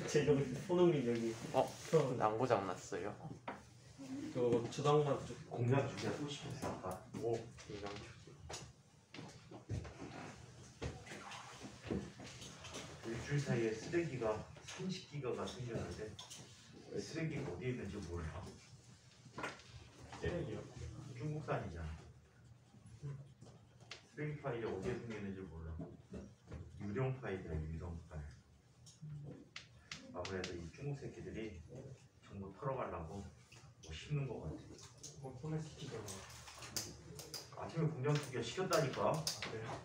제 여기 손흥민 여기. 난고장 났어요. 그 주당만 좀 공략 주제 또 싶었어 아까. 오, 이강추. 일주일 사이에 쓰레기가 30기가가 생겼는데 쓰레기가 어디에 있는지 몰라. 쓰레기요. 중국산이잖아. 쓰레기 파일이 어디에 생겼는지 몰라. 유령 파일이야, 유령 파일. 아무래도 이 중국 새끼들이 정보 털어가려고 뭐 심는 것 같아. 뭐 소매시키잖아. 아침에 공장 투기가 시켰다니까. 아, 그래요?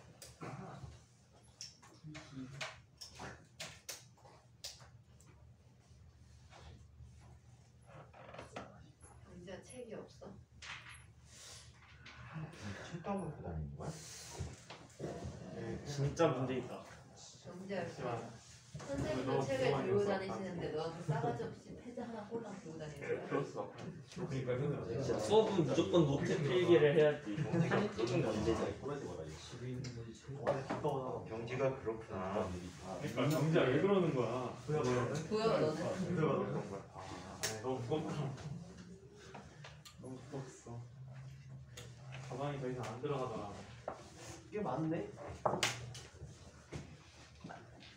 은지야 책이 없어? 책 따먹고 다니는 거야? 진짜 문제 있다. 정지야 잠시만. 선생님도 너 책을 그동안 들고 있었어? 다니시는데 너한테 싸가지 없이 패드 하나 꼴랑 들고 다니는 거야? 그렇어. 그러니까 수업은 무조건 노트 필기를 해야지. 한쪽은 문제지. 경지가 그렇구나. 그러니까 정지야 왜 그러는 거야? 보여 너는? 너무 무겁다. 너무 무겁어. 가방이 더 이상 안 들어가더라. 꽤 많네.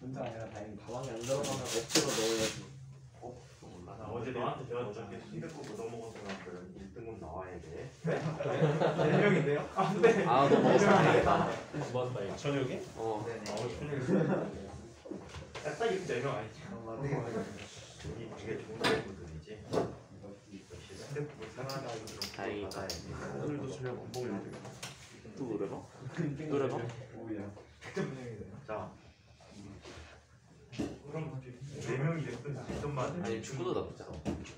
혼자 아니라 다행히 가방에 안 들어가면 억지로 넣어야지. 아, 나 어제 너한테 배웠잖아. 어저께 순댓국 얻어먹은 사람들은 1등급 나와야 돼. 4명인데요? 아, 네. 아, 너 먹었어. 맞다. 이거. 저녁에? 어. 딱 이렇게 4명 아니지? 여기 되게 좋은 친구들이지. 역시 순댓국을 사랑하는 분들은 다행이다. 받아야 돼. 오늘도 저녁 안 먹으려고. 또 노래방? 노래방? 오야. 자, 그럼 뭐지? 4명이 됐든 10점만. 아니, 축구도 나쁘지 않아.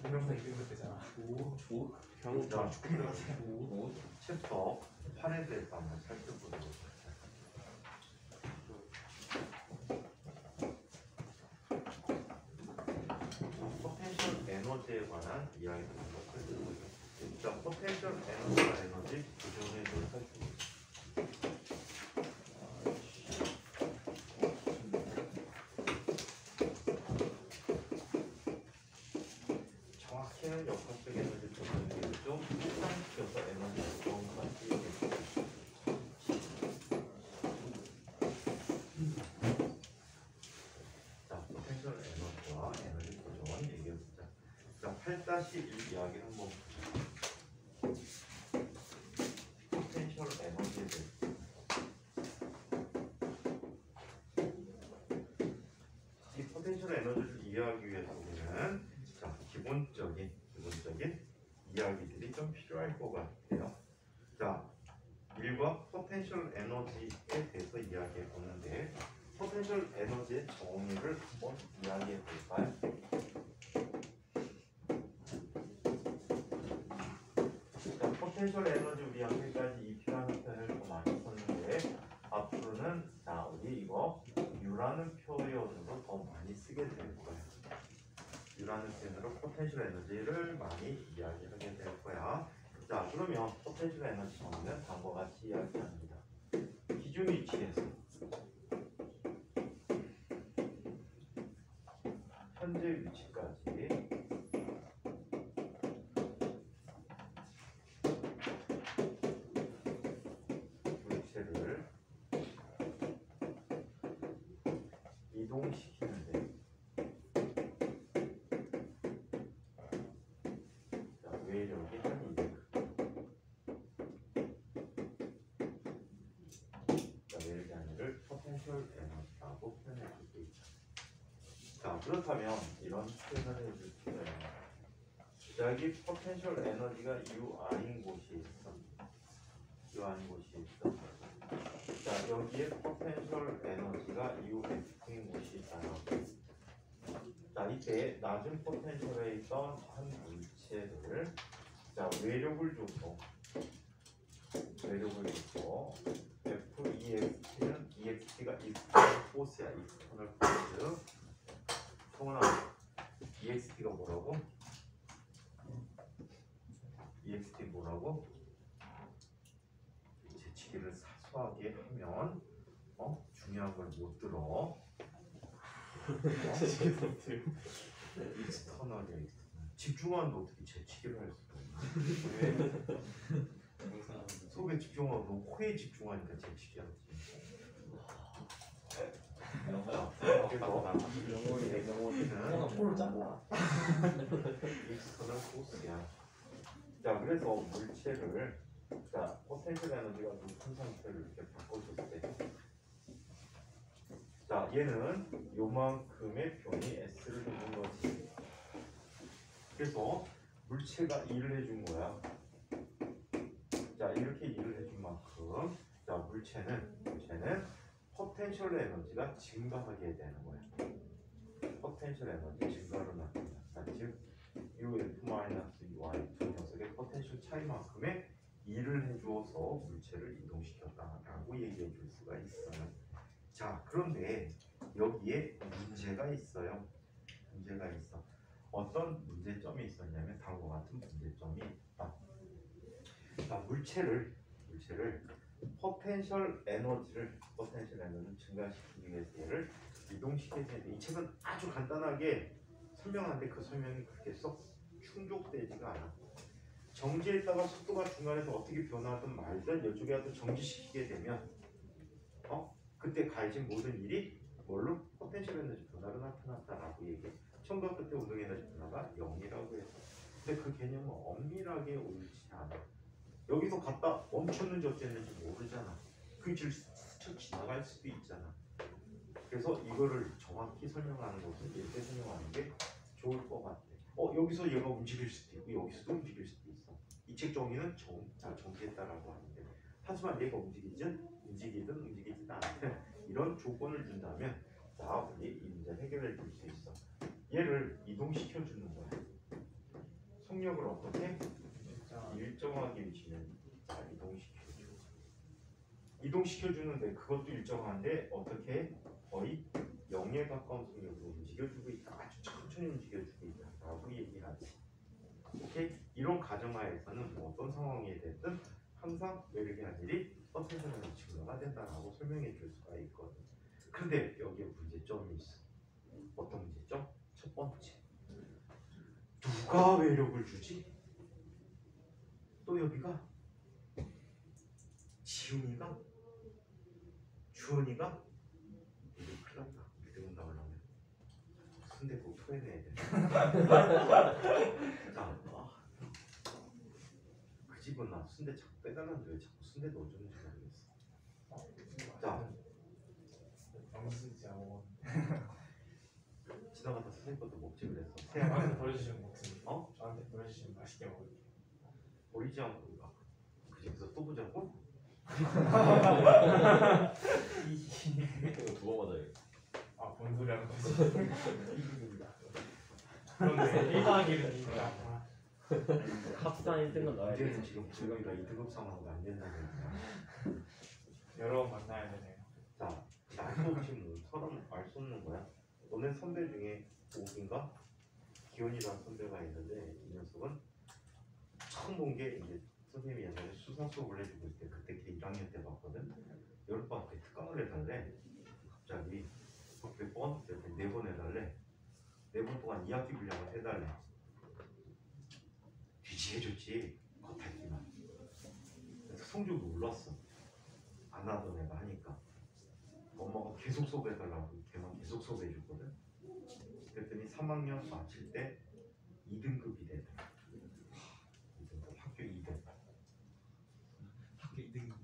동영상 이런 되잖아. 형, 자, 챕터 8에 대해서 한번 살펴보도록 하자. 포텐셜 에너지에 관한 이야기를 하도록 할게요. 자, 포텐셜 에너지와 에너지 구조에 대해서 살펴보겠습니다. 정확히는 역학적 에너지 조건을 좀 일상시켜서 에너지 조건과 얘기해보겠습니다. 자, 포텐셜 에너지와 에너지 조건 얘기해보자. 자, 8-1 이야기 한번 보자. 포텐셜 에너지에 대해서. 이 포텐셜 에너지를 이해하기 위해서 우리는 자, 기본적인 이야기들이 좀 필요할 것 같아요. 자, 1번 포텐셜 에너지에 대해서 이야기해 보는데 포텐셜 에너지의 정의를 한번 이야기해 볼까요? 자, 포텐셜 에너지 우리 여기까지 E표라는 표현을 좀 많이 썼는데 앞으로는 자, 우리 이거 U라는 표현으로 더 많이 쓰게 될 거예요. U라는 표현으로 포텐셜 에너지를 많이 이야기하게 될 거야. 자, 그러면 포텐셜 에너지 정의는 다음과 같이 이야기합니다. 기준 위치에서 현재 위치까지 물체를 이동시키는데 자, 외력이 한 이득. 자, 외력의 한이를 포텐셜 에너지라고 표현해 주고 있다. 자, 그렇다면 이런 표현을 해줄 필요해요. 여기 포텐셜 에너지가 UR인 곳이 있어. UR인 곳이 있어. 자, 여기에 포텐셜 에너지가 UF인 곳이 있잖아. 자, 이때 낮은 포텐셜에 있던 한 물체를 자, 외력을 줬고 FEXT는 EXT가 익스터널 포스야. 익스터널 포스. 성훈아, EXT가 뭐라고? EXT 뭐라고? 재치기를 사소하게 하면 중요한 걸 못 들어. 익스터널이야. 집중하는데 어떻게 재치기를 할 수가 있나? 속에 집중하고 코에 집중하니까 재치기 하지. 그래서 코를 잘라. 익스터널 소스야. 자, 그래서 물체를 자 포텐셜 에너지가 높은 상태를 이렇게 바꿔줬을 때, 자 얘는 요만큼의 변이 S를 해준 거지. 그래서 물체가 일을 해준 거야. 자 이렇게 일을 해준 만큼 자 물체는 포텐셜 에너지가 증가하게 되는 거야. 포텐셜 에너지 증가로 나타난다. 즉 UF-Y 두 녀석의 포텐셜 차이만큼의 일을 해주어서 물체를 이동시켰다라고 얘기해 줄 수가 있어요. 자 그런데 여기에 문제가 있어요. 문제가 있어. 어떤 문제점이 있었냐면 다음과 같은 문제점이 있다. 자 물체를 포텐셜 에너지를 증가시키기 위해서 얘를 이동시켜야 되는데, 이 책은 아주 간단하게 설명하는데 그 설명이 그렇게 썩 충족되지가 않아. 정지했다가 속도가 중간에서 어떻게 변하든 말든 이쪽이라도 정지시키게 되면 그때 가해진 모든 일이 뭘로? 포텐셜 에너지 변화로 나타났다라고 얘기해. 처음과 끝에 운동 에너지 변화가 0이라고 해서. 근데 그 개념은 엄밀하게 옳지 않아. 여기서 갔다 멈췄는지 어쨌는지 모르잖아. 그 길 스쳐 지나갈 수도 있잖아. 그래서 이거를 정확히 설명하는 것은 이렇게 설명하는 게 좋을 것 같아. 여기서 얘가 움직일 수도 있고 여기서도 움직일 수도 있어. 이 책 정의는 정지했다라고 하는데, 하지만 얘가 움직이든 움직이지도 않든 이런 조건을 준다면 나하고 이 문제를 해결해 줄 수 있어. 얘를 이동시켜 주는 거야. 속력을 어떻게? 일정하게 주면 이동시켜 주는데 그것도 일정한데 어떻게? 거의 0에 가까운 속력으로 움직여주고 있다. 아주 천천히 움직여주고 있다라고 얘기하지. 오케이? 이런 가정하에서는 뭐 어떤 상황이 됐든 항상 이렇게 한 일이 포텐셜 증가가 된다라고 설명해 줄 수가 있거든. 근데 여기에 문제점이 있어. 어떤 문제점? 첫 번째, 누가 외력을 주지? 또 여기가 지훈이가? 주원이가? 이거 큰일 났다. 믿음 나오려면 순대 꼭 토해내야 돼. 자, 그 집은 나 순대 자꾸 빼달라는데 왜 자꾸 순대 넣어주는지 모르겠어. 자, 지나가다 선생님 것도 먹지 그랬어. 저한테 버려주시면 먹습니다. 어? 저한테 버려주시면 맛있게 먹을게요. 버리지 않고 그 집에서 또 보자고? 이거 두번 맞아요. 아, 뭔 소리 하는 거지? 그런데 1 더하기 1은 2니까. 합산 1등은 나와야 돼. 문제는 지금 불경이가 2등급 상황도 안 된다는 거야. 여러 번 만나야 되네요. 자, 나도 지금 서로 알 수 없는 거야. 너네 선배 중에 옥인가? 기현이라는 선배가 있는데 이 녀석은 처음 본 게 이제 선생님이 옛날에 수사 수업을 해주고 있을 때 그때 걔 1학년 때 봤거든. 여름방학 때 특강을 해달래. 갑자기 몇 번? 4번 해달래. 4번 동안 2학기 분량을 해달래. 뒤지해줬지. 겉핥기만. 그래서 성적도 올랐어. 안 하던 애가 하니까. 엄마가 계속 수업해달라고 걔만 계속 수업해줬거든. 그랬더니 3학년 마칠 때 2등급이 되더라. 2등급, 학교 2등. 학교 2등. 그럼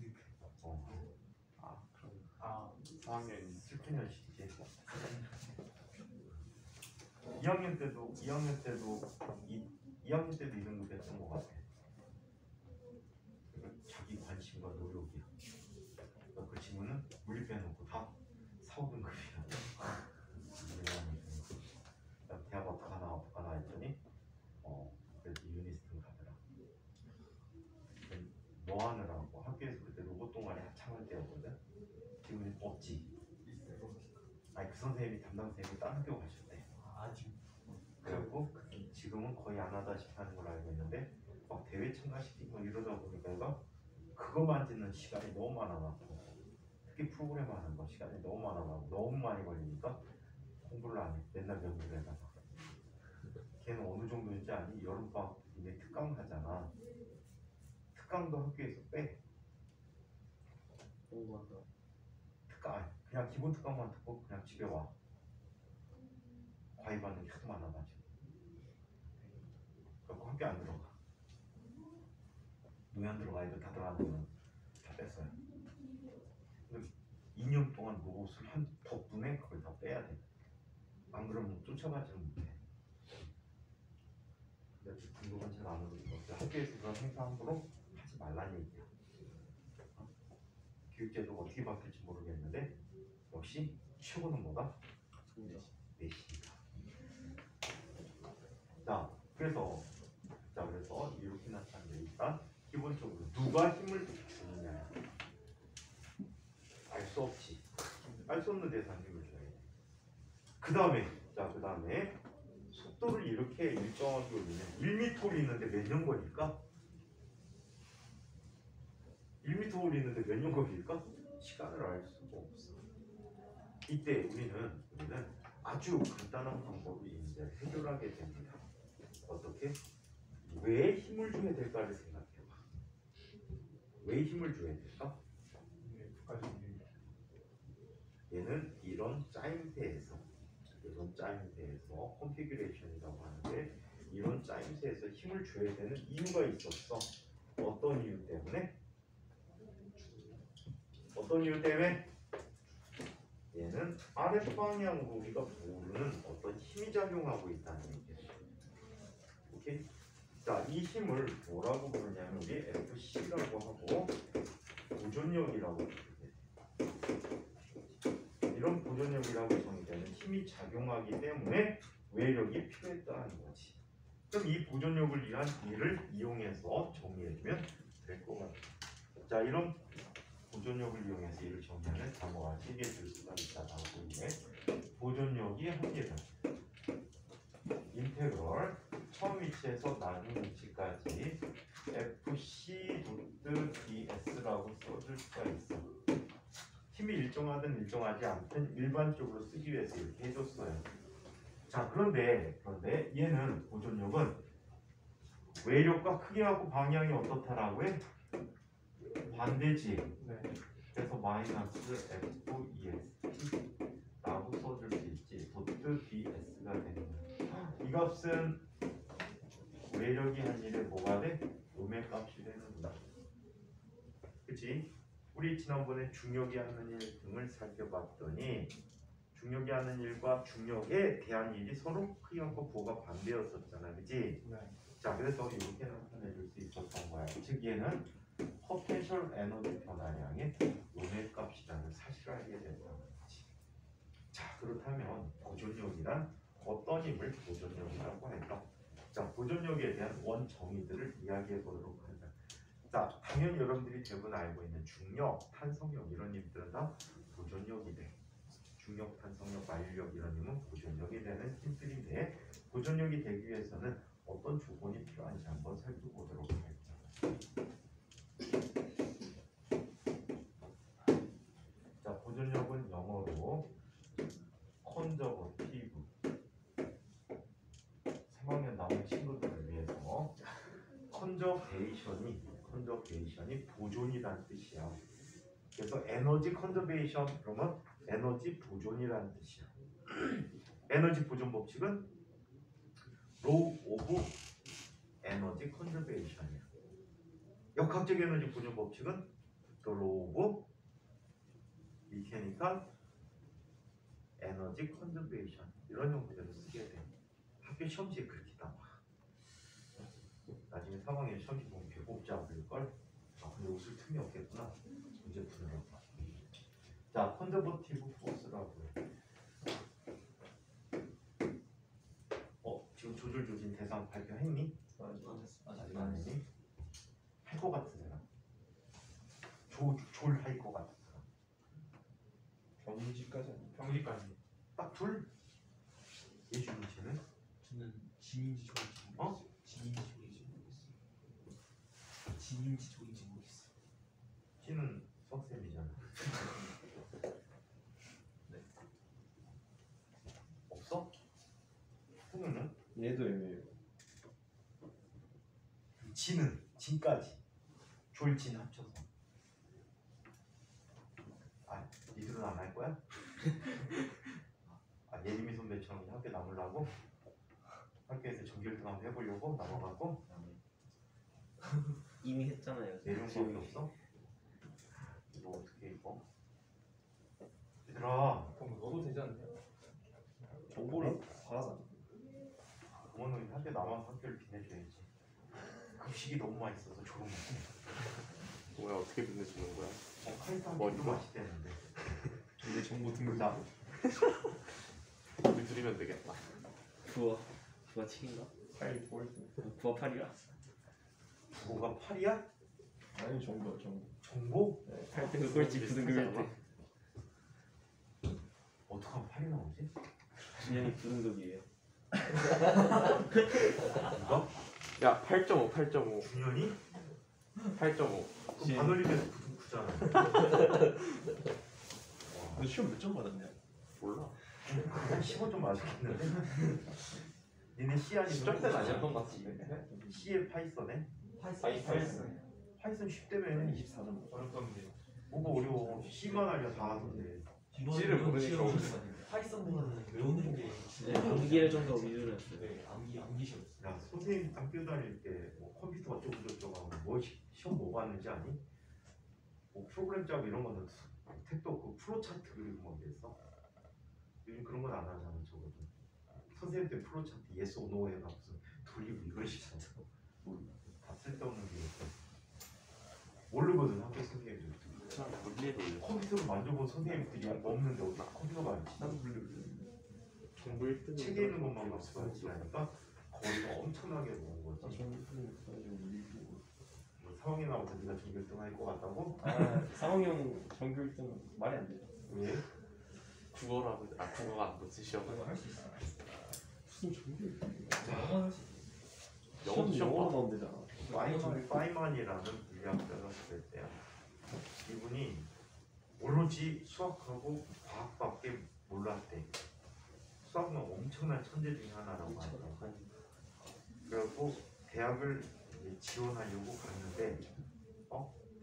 4학년. 슬픈 현실이지. 2학년 때도 2학년 때도 2등급 했던 것 같아. 자기 관심과 노력이야. 그 친구는 물리 빼놓고 다 4, 5등급이야. 대학 어떡하나 했더니 그래도 유니스팅 가더라. 뭐 하느라고 학교에서 그때 로봇 동아리 합창할 때였거든. 지금은 없지. 아니 그 선생님이 담당 선생님이 다른 학교 가셨대. 그래갖고 지금은 거의 안 하다시피 하는 걸 알고 있는데 막 대회 참가시키고 이러다 보니까 얘가 그거 만지는 시간이 너무 많아갖고 특히 프로그램 하는 거 시간이 너무 많아갖고 너무 많이 걸리니까 공부를 안 해. 맨날 연구해다가. 걔는 어느 정도인지 아니? 여름방학 이제 특강 하잖아. 특강도 학교에서 빼. 공부한다. 특강 아니, 그냥 기본 특강만 듣고 그냥 집에 와. 과외 받는 게 하도 많아가지고. 그래서 학교 안 들어가. 노예 안 들어가. 이거 다 들어가면 다 뺐어요. 근데 2년 동안 노릇을 한 덕분에 그걸 다 빼야 돼. 안 그러면 쫓아가지는 못해. 근데 등록은 잘 안 오르고 학교에서 그런 행사 함부로 하지 말라는 얘기야. 교육제도가 어떻게 바뀔지 모르겠는데 역시 최고는 뭐다? 내신이다. 그래서 이렇게 나타내니까 기본적으로 누가 힘을 주느냐 알 수 없지. 알 수 없는 데서 힘을 줘야 돼. 그 다음에 속도를 이렇게 일정하게 올리면 1m 올리는데 몇 년 걸릴까? 1m 올리는데 몇 년 걸릴까? 시간을 알 수가 없어. 이때 우리는 아주 간단한 방법이 이제 해결하게 됩니다. 어떻게? 왜 힘을 줘야 될까를 생각해봐. 왜 힘을 줘야 될까? 얘는 이런 짜임새에서 컨피규레이션이라고 하는데 이런 짜임새에서 힘을 줘야 되는 이유가 있었어. 어떤 이유 때문에? 얘는 아랫방향으로 우리가 모르는 어떤 힘이 작용하고 있다는 얘기예요. 오케이? 자, 이 힘을 뭐라고 부르냐면 우리 FC라고 하고 보존력이라고 부르게. 이런 보존력이라고 정의되는 힘이 작용하기 때문에 외력이 필요했다는 거지. 그럼 이 보존력을 위한 일을 이용해서 정리해주면 될 것 같아. 자, 이런 보존력을 이용해서 일을 정리하면 다음과 같이 얘기해 줄 수가 있다고 있네. 보존력이 합니다. 인테그럴 처음 위치에서 나중 위치까지 FC √ds라고 써줄 수가 있어. 힘이 일정하든 일정하지 않든 일반적으로 쓰기 위해서 이렇게 해줬어요. 자, 그런데 얘는 보존력은 외력과 크기하고 방향이 어떻다라고 해? 반대지. 네. 그래서 마이너스 FEST라고 써줄 수 있지. 도트 BS가 되는 거야. 이 값은 외력이 한 일에 뭐가 돼? 음의 값이 되는 거야. 그치? 우리 지난번에 중력이 하는 일 등을 살펴봤더니 중력이 하는 일과 중력에 대한 일이 서로 크기와 부호가 반대였었잖아. 그치? 네. 자, 그래서 이렇게 나타내줄 수 있었던 거야. 즉 얘는 포텐셜 에너지 변화량의 음의 값이라는 사실을 알게 된다는 거지. 자, 그렇다면 보존력이란 어떤 힘을 보존력이라고 할까? 자, 보존력에 대한 원정의들을 이야기해 보도록 하자. 자, 당연히 여러분들이 대부분 알고 있는 중력, 탄성력 이런 힘들은 다 보존력이 돼. 중력, 탄성력, 만유력 이런 힘은 보존력이 되는 힘들인데 보존력이 되기 위해서는 어떤 조건이 필요한지 한번 살펴보도록 하겠습니다. 자, 보존력은 영어로 컨저버티브. 3학년 남은 친구들을 위해서 컨저베이션이 보존이라는 뜻이야. 그래서 에너지 컨저베이션 그러면 에너지 보존이라는 뜻이야. 에너지 보존 법칙은 로우 오브 에너지 컨저베이션이야. 역학적 에너지 보존 법칙은 또 로우 오브 미케니컬 에너지 컨저베이션 이런 형태로 쓰게 돼. 학교 시험지에 그렇게 나와. 나중에 3학년 시험지 보면 배꼽지 않을걸? 아, 근데 웃을 틈이 없겠구나. 문제 푸느라고. 자, 컨저버티브 포스라고 해. 지금 조절 조진 대상 발표했니? 아직 안 했니? 할 것 같은 사람. 졸할 것 같은 사람. 경지까지 아니에요. 경기까지. 딱 둘. 예주 문제는? 저는 진인지 조인지 모르겠어요. 어? 진인지 조인지 모르겠어요. 진인지 조인지 모르겠어요. 씨는 석쌤이잖아. 얘도 애매해요. 진은 진까지 졸진 합쳐서. 아 니들은 안 할 거야? 아 예림이 선배처럼 학교 남으려고? 학교에서 전교일등 한번 해보려고 남아갖고 이미 했잖아요. 내려온 거밖에 없어? 이거 어떻게 입어? 얘들아 그럼 넣어도 되지 않나요? 정보를 받아서. 부모는 학교 남아서 학교를 빛내줘야지. 급식이 너무 맛있어서 졸음 먹고. 뭐야 어떻게 빛내주는 거야? 카리스마 머리가? 머리도 맛있대는데. 이게 정보 등급. 자 우리 둘이면 되겠다. 부하 칙인가? 파일 폴드. 부하 8이야? 부호가 8이야? 아니 정보. 정보? 8등 꼴찌 9등급일 때. 어떻게 하면 8이 나오지? 준현이 9등급이에요. 이거? 야 8.5 8.5 준현이? 8.5 그럼 반올림에서 9잖아. 너 시험 몇 점 받았냐? 몰라. 한 15점 맞았겠는데? 니네 C 아니 10점 때는 아니었던 것 같은데. C에 파이썬에? 파이썬. 파이썬 10대면 24점. 어렵던데. 뭐가 어려워. C만 알려 다 하던데. C를 모르니까 파이썬보다는 외우는 게 네, 암기를 좀 더 위주로 했어요. 네, 암기 시험. 야 선생님 학교 다닐 때뭐 컴퓨터 어쩌고 저쩌고 하고 뭐 시험 뭐 봤는지 아니? 뭐 프로그램 짜고 이런 거는 택도 그 프로 차트 그리고 뭐 그랬어? 요즘 그런 건 안 하잖아 저거도. 선생님 때 프로 차트 yes or no 해가 무슨 돌리고 이걸 시잖아. 다 쓸데없는 게 있어. 모르거든 학교 선생님들. 물리도 올려. 컴퓨터를 만져본 선생님들이 없는데 어떻게 컴퓨터가 알지? 나도 물려. 정보 1등. 책에 있는 것만 말씀하시니까 거리가 엄청나게 먹은 나 거지. 정보 가지고 물리고. 뭐 상황이 나오고 네가 전교 1등 할 것 같다고? 상훈이 형 정규 1등 말이 안 돼요. 왜? 국어라고 국어가 안 붙지 시험은. 할수 있어. 무슨 정규 1등이야? 영어 할수 있어. 영어도 시험 영어로 봐. 나오면 되잖아. 파이만이라는 물리학자가 있을 때야. 이분이 오로지 수학하고 과학밖에 몰랐대. 수학은 엄청난 천재 중에 하나라고 하더라고. 그래갖고 대학을 이제 지원하려고 갔는데,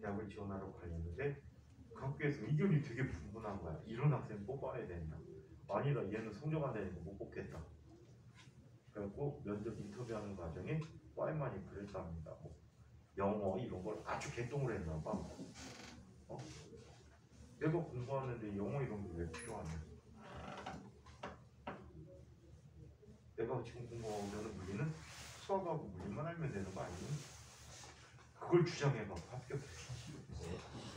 대학을 지원하려고 갔는데 그 학교에서 의견이 되게 분분한 거야. 이런 학생 뽑아야 된다. 아니다, 얘는 성적 안 되니까 못 뽑겠다. 그래갖고 면접 인터뷰하는 과정에 파이만이 그랬답니다. 뭐 영어 이런 걸 아주 개똥을 했나 봐. 내가 공부하는데 영어 이런 게 왜 필요하냐? 내가 지금 공부하는 물리는 수학하고 물리만 알면 되는 거 아니니? 그걸 주장해갖고 합격했어.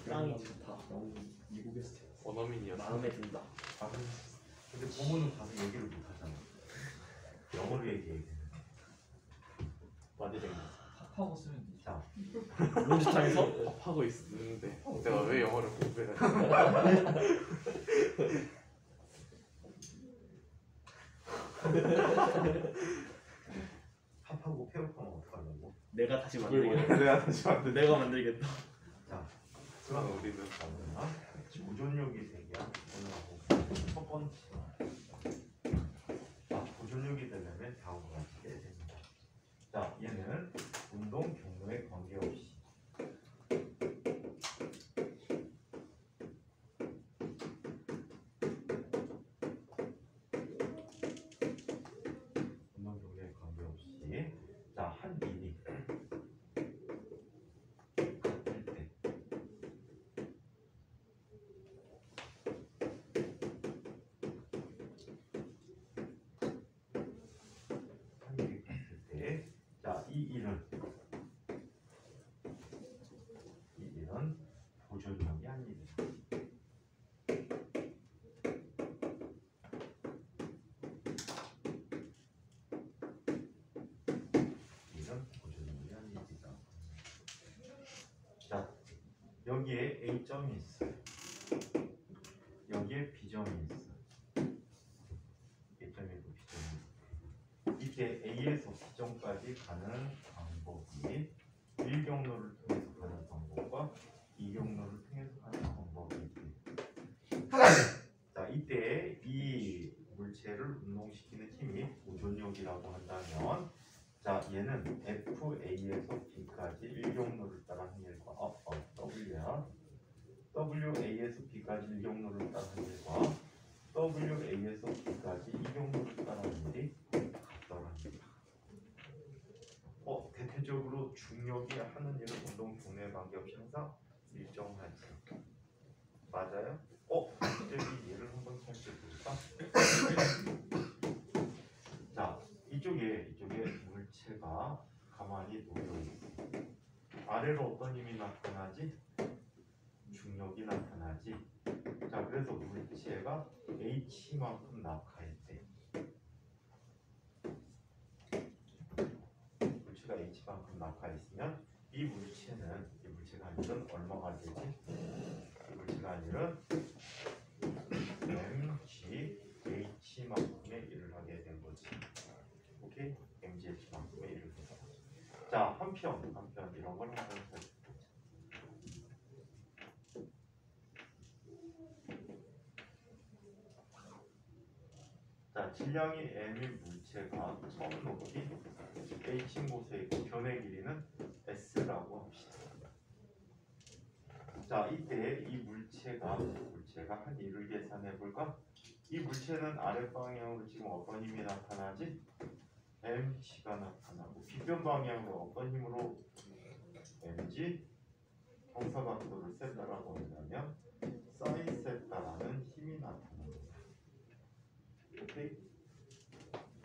땅이 좋다. 너무 미국에서 원어민이었어. 마음에 든다. 근데 부모는 가서 얘기를 못 하잖아. 영어로 얘기해. 와디랭. 합하고 쓰면 되지. 자, 론스타에서 하고 있는데 내가 왜 영어를 공부해야 돼? 합하고 폐업하면 어떡하려고? 내가 다시 만들겠다. 내가 다시 만들. 내가 만들겠다. 자, 그럼 우리는 보존력이 되냐? 오늘하고 첫 번째. 보존력이 되려면 다음과 같이 해야 됩니다. 자, 얘는 운동 경로에 관계없이 운동 경로에 관계없이 한 일이 같을 때 이 일은 보존력이 아닙니다. 이런 보존력이 아닙니다. 자, 여기에 A점이 있어요. 여기에 B점이 있어요. A점이고 B점이. 이때 A에서 B점까지 가는 방법이 1경로를 통해서 가는 방법과 2경로를 통해서 가는 방법이 있습니다. 자, 이때 이 물체를 얘를 운동시키는 힘이 보존력이라고 한다면, 자 얘는 FA에서 B까지 일경로를 따라 항일과 W야. WA에서 B까지 일경로를 따라 항일과 WA에서 B까지 이경로를 따라 항일이 같더랍니다. 대체적으로 중력이 하는 일은 운동 종류에 관계없이 항상 일정하지. 맞아요? 이제 얘를 한번 살펴볼까? 자, 이쪽에 물체가 가만히 놓여있어. 아래로 어떤 힘이 나타나지? 중력이 나타나지. 자, 그래서 물체가 H만큼 낙하했대. 물체가 H만큼 낙하했으면 이 물체가 아니면 얼마가 되지? 이 물체가 아니면 MGH만큼의 일을 하게 된 거지. 오케이? MGH만큼의 일을 했다. 자, 한편 이런 걸 한번 살펴보자. 자, 질량이 M인 물체가 처음 높이 H 곳에 있고 변의 길이는 S라고 합시다. 자, 이때 이 물체가 한 일을 계산해 볼까? 이 물체는 아래 방향으로 지금 어떤 힘이 나타나지? mg가 나타나고 빗변 방향으로 어떤 힘으로 mg 경사각도를 세다라고 한다면 사인 세타라는 힘이 나타납니다. 오케이?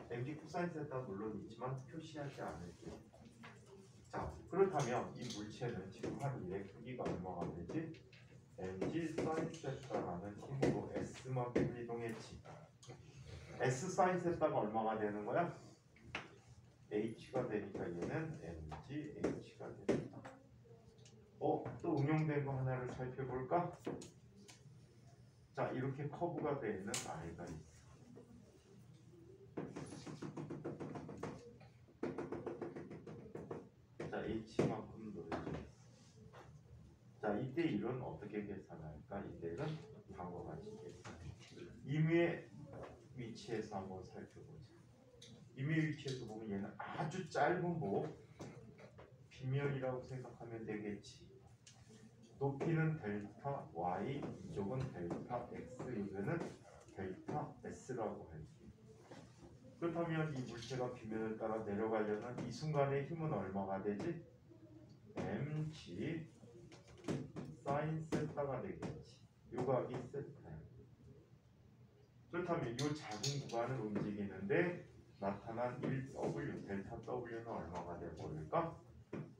mg 코사인 세타 물론 있지만 표시하지 않을게요. 자, 그렇다면 이 물체는 지금 한 일의 크기가 얼마가 되지? mg 사인 세타라는 힘으로 s만큼 이동했지. s 사인 세타가 얼마가 되는 거야? h가 되니까 얘는 mg h가 됩니다. 또 응용된 거 하나를 살펴볼까? 자, 이렇게 커브가 되어 있는 아이가 있어. 자, h만큼 놓여져 있어. 자, 이때 일은 어떻게 계산할까? 이때는 다음과 같이 계산해. 임의의 위치에서 한번 살펴보자. 임의 위치에서 보면 얘는 아주 짧은 빗면이라고 생각하면 되겠지. 높이는 델타 y, 이쪽은 델타 x, 여기는 델타 s라고 할게요. 그렇다면 이 물체가 빗면을 따라 내려가려는 이 순간의 힘은 얼마가 되지? mg 사인 세타가 되겠지. 요 각이 세타야. 그렇다면 이 작은 구간을 움직이는데 나타난 1w, 델타 w는 얼마가 되어버릴까?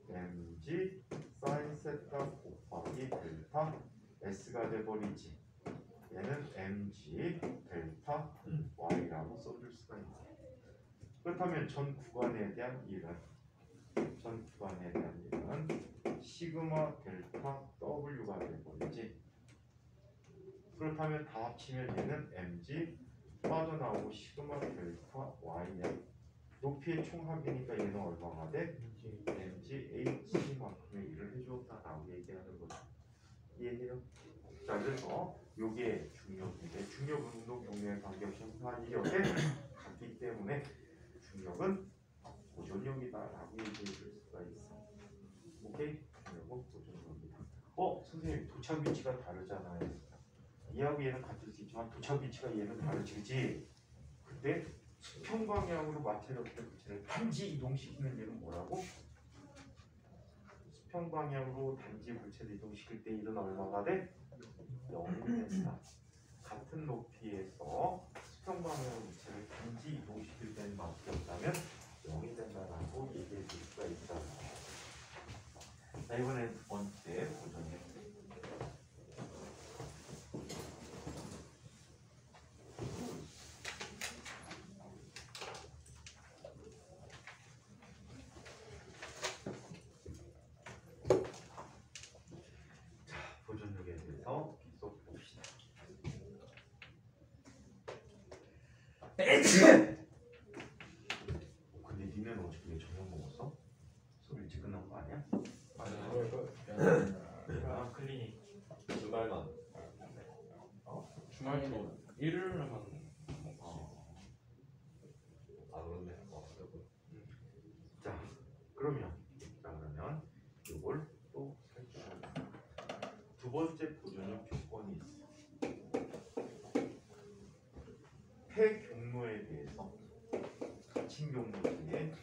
mg 사인 세타 곱하기 델타 s가 돼버리지. 얘는 mg 델타 y라고 써줄 수가 있네. 그렇다면 전 구간에 대한 일은 시그마 델타 w가 돼버리지. 그렇다면 다 합치면 얘는 mg 빠져나오고 시그마 델타 y야. 높이의 총합이니까 얘는 얼마가 돼? mg h만큼의 일을 해주었다라고 얘기하는 거죠. 이해해요? 자, 그래서 요게 중력인데 중력은 운동 종류에 관계없이 항상 이력에 같기 때문에 중력은 보존력이다라고 얘기해 줄 수가 있어. 오케이? 중력은 보존력이다. 선생님 도착 위치가 다르잖아요. 얘하고 얘는 같을 수 있지만 도착 위치가 얘는 다르지, 그치? 그때 수평 방향으로 마테리얼의 물체를 단지 이동시키는 일은 뭐라고? 수평 방향으로 단지 물체를 이동시킬 때 일은 얼마가 돼? 0이 된다. 같은 높이에서 수평 방향으로 물체를 단지 이동시킬 때는 마테리얼이라면 0이 된다라고 얘기해 줄 수가 있다. 자, 이번엔 두 번째 보존력. 보존력에 대해서 계속 봅시다. 근데 니네는 어저께 저녁 먹었어? 수업 일찍 끝난 거 아니야? 클리닉 주말만. 주말도 일요일만 그렇네. 자, 그러면 이걸 또 살펴보자. 두 번째 보존력 조건이 있어. 폐경로에 대해서 갇힌 경로 중에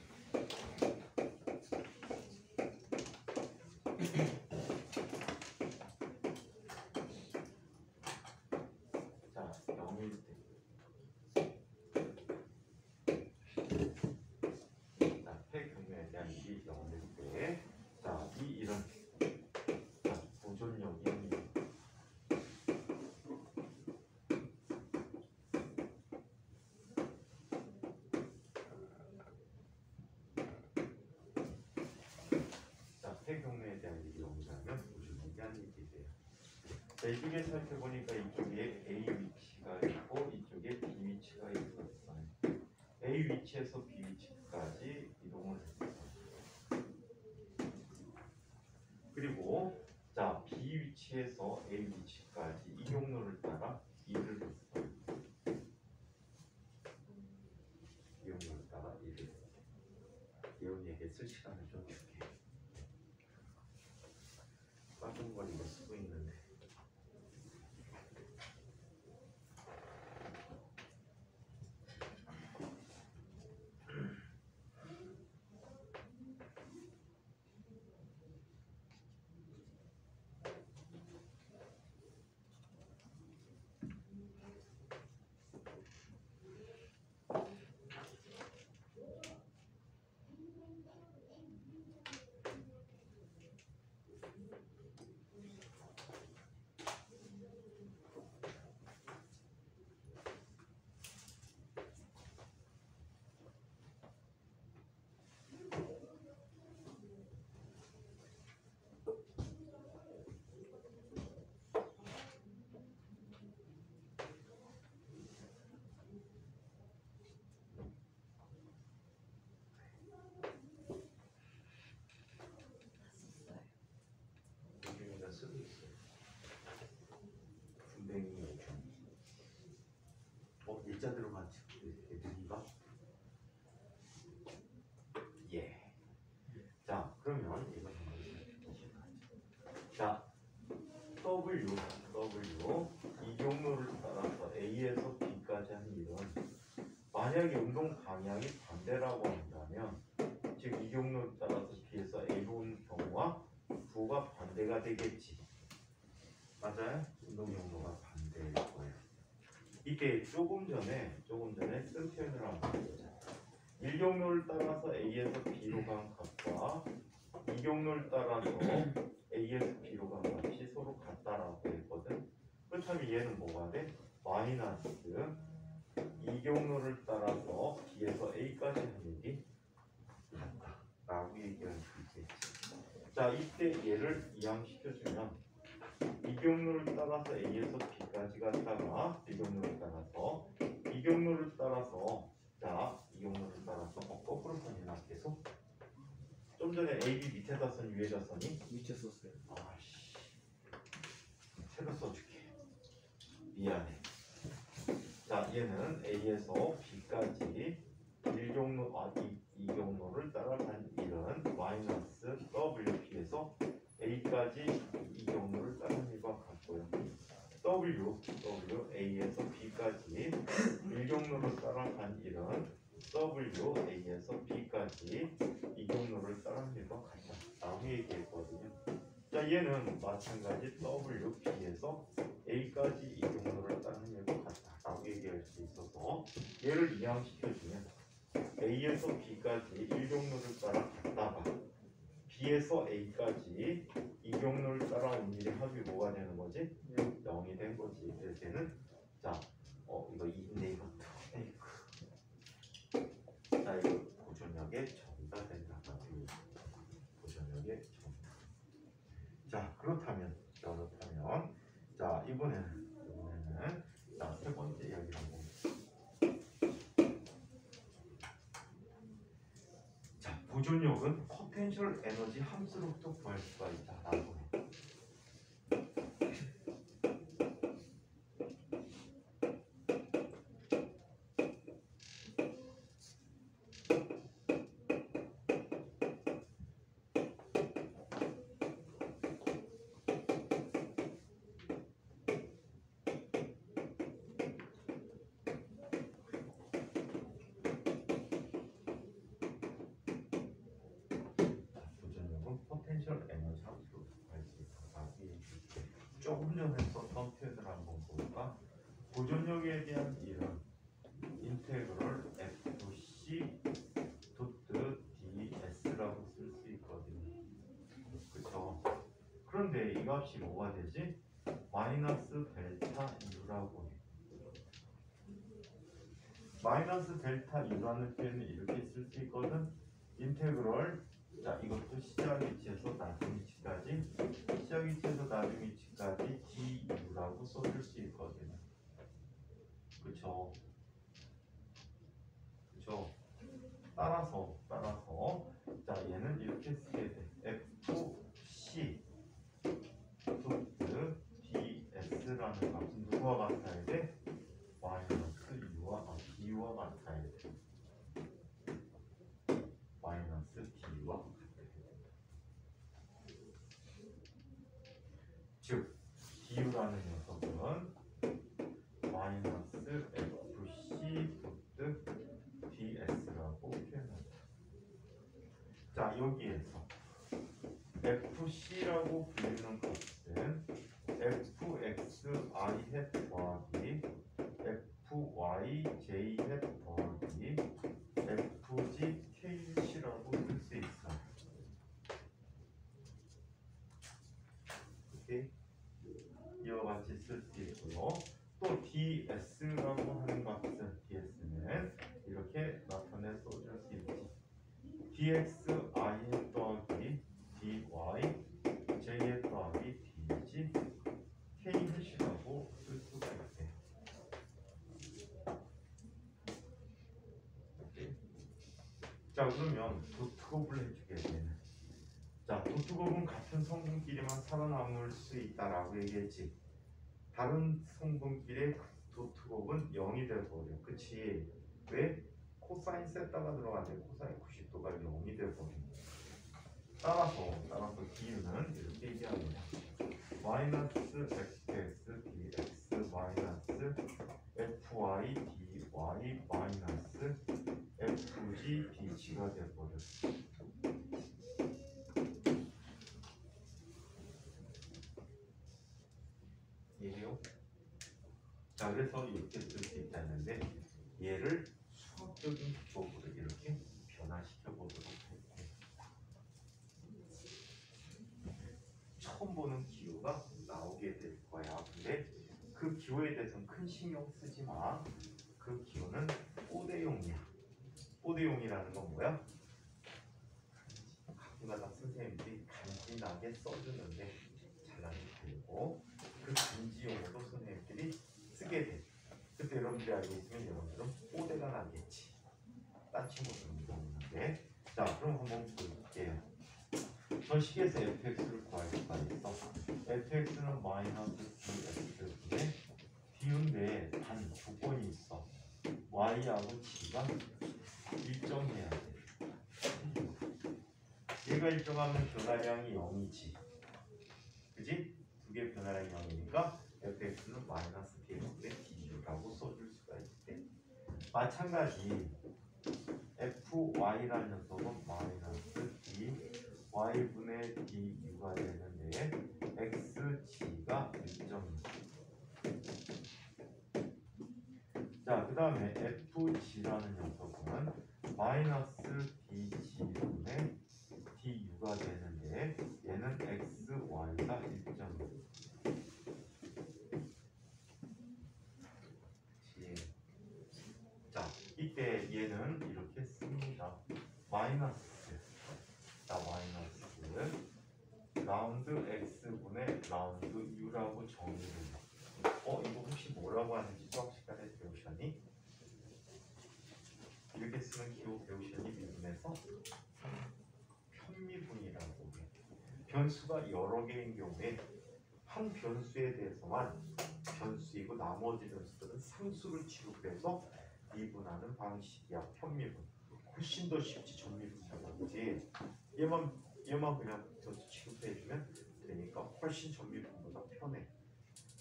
자, 0일 때 자, 폐경로에 대한 일이 0일 때 자, 이 일은 자, 보존력이 아니에요. 자, 폐경로에 대한 일이 0이라면 보존력이 아니게 돼요. 자, 이쪽에 살펴보니까 이쪽에 A 위치가 있고 이쪽에 B 위치가 있었어요. A 위치에서 B 위치까지 이동을 했어요. 그리고 자, B 위치에서 A 위치까지 이 경로를 따라 일을 했어요. 이 경로를 따라 일을 했어요. 예원이에게 쓸 시간을 좀 줄게. 빠져버리고 쓰고 있는데. 여기가 쓰고 있어요. 분명히 일자대로 같이 대리가 예. 자, 그러면 이거 한번 살펴보시죠. 자, W 이 경로를 따라서 A에서 B까지 한 일은 만약에 운동 방향이 반대라고 한다면 즉 이 경로를 따라서 B에서 A로 온 경우와 부가 반대가 되겠지. 맞아요? 운동 경로가 반대일 거예요. 이게 조금 전에 쓴 표현을 한번 보자. 1경로를 따라서 A에서 B로 간 값과 2경로를 따라서 A에서 B로 간 값이 서로 같다라고 했거든. 그렇다면 얘는 뭐가 돼? 마이너스 2경로를 따라서 B에서 A까지 한 일이 같다라고 얘기할 수 있겠지. 자, 이때 얘를 이항시켜주면 이 경로를 따라서 A에서 B까지 갔다가 이 경로를 따라서 이 경로를 따라서 자, 이 경로를 따라서 거꾸로 선이나 계속 좀 전에 AB 밑에다 쓴 위에다 써니? 밑에 썼어요. 아씨 새로 써줄게. 미안해. 자, 얘는 A에서 B까지 1경로, 이 경로를 따라간 일은 마이너스 WB에서 A까지 이 경로를 따른 일과 같고요. W A에서 B까지 1경로를 따라간 일은 W A에서 B까지 이 경로를 따른 일과 같다 라고 얘기했거든요. 자, 얘는 마찬가지 W B에서 A까지 이 경로를 따른 일과 같다 라고 얘기할 수 있어서 얘를 이항시켜주면 A에서 B까지 1경로를 따라 갔다가 B에서 A까지 이 경로를 따라온 일의 합이 뭐가 되는 거지? 0이 된 거지. 그래서 얘는 자, 이거 2인데 이것도 자, 이거 보존력의 정의가 된다. 보존력의 정의. 자, 그렇다면 자, 이번에는 자, 세 번째 이야기를 한번 자, 보존력은 포텐셜 에너지 함수로부터 구할 수가 있다라고 해. 조금 전에 썼던 표현을 한번 볼까? 고전력에 대한 이름 인테그럴 FC 도트 ds라고 쓸 수 있거든요. 그쵸? 그런데 이 값이 뭐가 되지? 마이너스 델타 U라고 해. 마이너스 델타 U라는 표현을 이렇게 쓸 수 있거든. 인테그럴, 자 이것도 시작 위치에서 나중 위치까지, 시작 위치에서 나중 위치까지 du라고 써줄 수 있거든요. 그쵸? 그쵸? 따라서 자 얘는 이렇게 쓰게 돼. FC 도트 ds라는 값은 누구와 같아야 돼? 마이너스 d와 같아야 돼. 마이너스 d와 같아야 돼. 즉 du라는 녀석은 마이너스 fc 도트 ds라고 표현한다. 자 여기에서 fc라고 불리는 값은 fxi 햇 더하기 fyj 햇 더하기 fg kc라고 쓸 수 있어. 오케이? 이와 같이 쓸 수 있고요. 또 ds라고 하는 값은 ds는 이렇게 나타내 써줄 수 있지. dxi 햇 더하기 dy j 햇 더하기 dg k 햇이라고 쓸 수가 있대. 오케이. 자 그러면 도트곱을 해주게 되는. 자 도트곱은 같은 성분끼리만 살아남을 수 있다라고 얘기했지. 다른 성분끼리 도트곱은 0이 돼버려. 그치? 왜? 코사인 세타가 들어가는데 코사인 90도가 0이 돼버려. 따라서 d는 이렇게 얘기합니다. 마이너스 fx dx 마이너스 fy dy 마이너스 fg dg가 돼버려. 이해요? 자 그래서 이렇게 쓸 수 있다는데 얘를 수학적인 기법으로 이렇게 변화시켜 보도록 할게요. 처음 보는 기호가 나오게 될 거야. 근데 그 기호에 대해서는 큰 신경 쓰지 마. 그 기호는 뽀대용이야. 뽀대용이라는 건 뭐야? 가끔가다 선생님들이 간지나게 써주는데 잘라도 되고 그 간지용어도 선생님들이 쓰게 돼. 그때 여러분들이 알고 있으면 여러분들은 뽀대가 나겠지. 딴 친구들은 모르는데. 자 그럼 한번 볼게요. 저 식에서 fx를 구할 수가 있어. fx는 마이너스 dx분의 d인데 단 조건이 있어. y하고 g가 일정해야 돼. 얘가 일정하면 변화량이 0이지. 그지? 두 개 변화량이 0이니까 fx는 마이너스 dx분의 du라고 써줄 수가 있대. 마찬가지 fy라는 녀석은 마이너스 d y분의 du가 되는데 xg가 일정이다. 자 그 다음에 fg라는 녀석은 마이너스 dg분의 du가 되는데 얘는 xy가 일정이다. 자 이때 얘는 이렇게 씁니다. 마이너스 라운드 x분의 라운드 u라고 정의를 해. 이거 혹시 뭐라고 하는지 수학 시간에 배우셨니? 이렇게 쓰는 기호 배우셨니? 미분에서 편미분이라고 해. 변수가 여러 개인 경우에 한 변수에 대해서만 변수이고 나머지 변수들은 상수를 취급해서 미분하는 방식이야. 편미분. 훨씬 더 쉽지 전미분보다. 그지? 얘만 그냥 변수 취급해주면 되니까 훨씬 전미분보다 편해.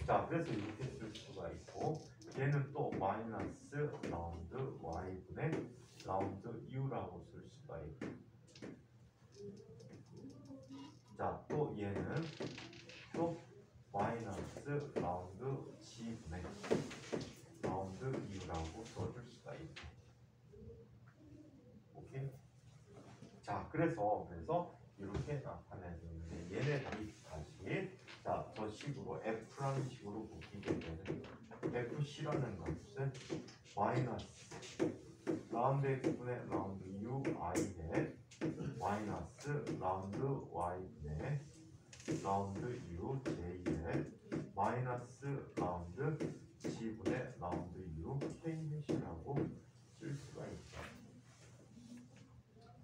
자 그래서 이렇게 쓸 수가 있고 얘는 또 마이너스 라운드 y분의 라운드 u라고 쓸 수가 있고. 자 또 얘는 또 마이너스 오케이. 자, 그래서 이렇게 나타내주는데 얘네들이 다시 저 식으로 F라는 식으로 묶이게 되는 FC라는 것은 마이너스 라운드 X분의 라운드 U I에 마이너스 라운드 Y분의 라운드 U J에 마이너스 라운드 G분의 라운드 U K넷이라고 쓸 수가 있죠.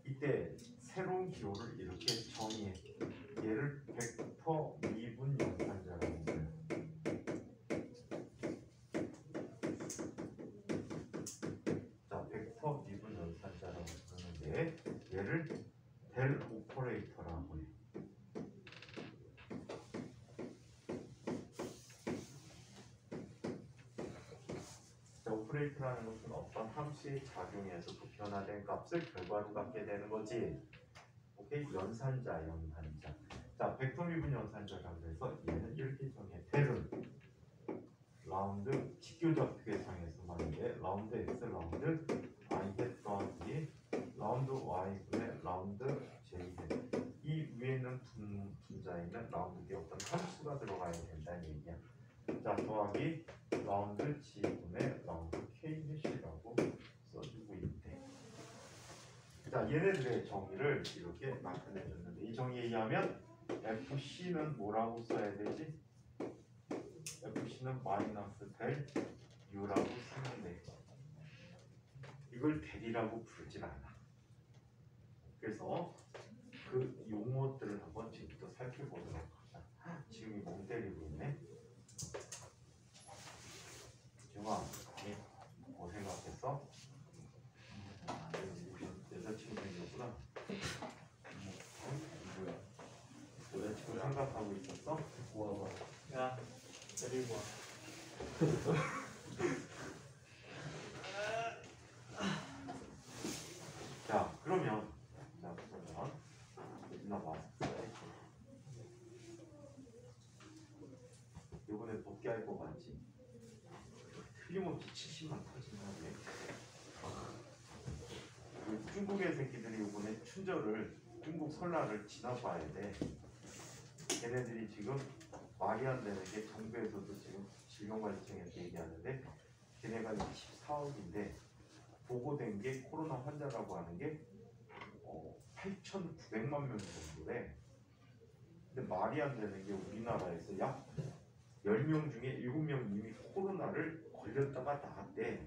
이때 새로운 기호를 이렇게 정의해. 얘를 벡터 미분 연산자라고 해요. 자, 벡터 미분 연산자라고 부르는데 얘를 델 오퍼레이터라고 해. 자, 오퍼레이터라는 것은 어떤 함수에 작용해서 변화된 값을 결과로 갖게 되는 거지. 오케이? 연산자. 자, 벡터 미분 연산자라고 해서 얘는 이렇게 정해. 델은 라운드 직교적 계상에서 말인데 라운드 x 라운드 i 헷 더하기 라운드 y분의 라운드 j 헷. 이 위에 있는 분자에는 라운드에 어떤 함수가 들어가야 된다는 얘기야. 자, 더하기 라운드 g분의 라운드 k 헷이라고 써주고 있대. 자, 얘네들의 정의를 이렇게 나타내줬는데 이 정의에 의하면 FC는 뭐라고 써야 되지? FC는 마이너스 델 U라고 쓰면 돼. 이걸 델이라고 부르질 않아. 그래서 그 용어들을 한번 지금부터 살펴보도록 하자. 지금 멍 때리고 있네. 지금아, 뭐 생각했어? 여자친구 생겼구나. 뭐야? 여자친구 생각하고 있었어? 뭐 야, 데리고 와. 자, 그러면 누나 마스크 써야지. 이번에 복귀 할 거 같지? 틀림없이 70만 터진다네. 중국의 새끼들이 이번에 춘절을 중국 설날을 지나봐야 돼. 걔네들이 지금 말이 안 되는 게 정부에서도 지금 질병관리청에서 얘기하는데 걔네가 24억인데 보고된 게 코로나 환자라고 하는 게 8,900만 명 정도래. 근데 말이 안 되는 게 우리나라에서 약 10명 중에 7명 이미 코로나를 걸렸다가 나갔대.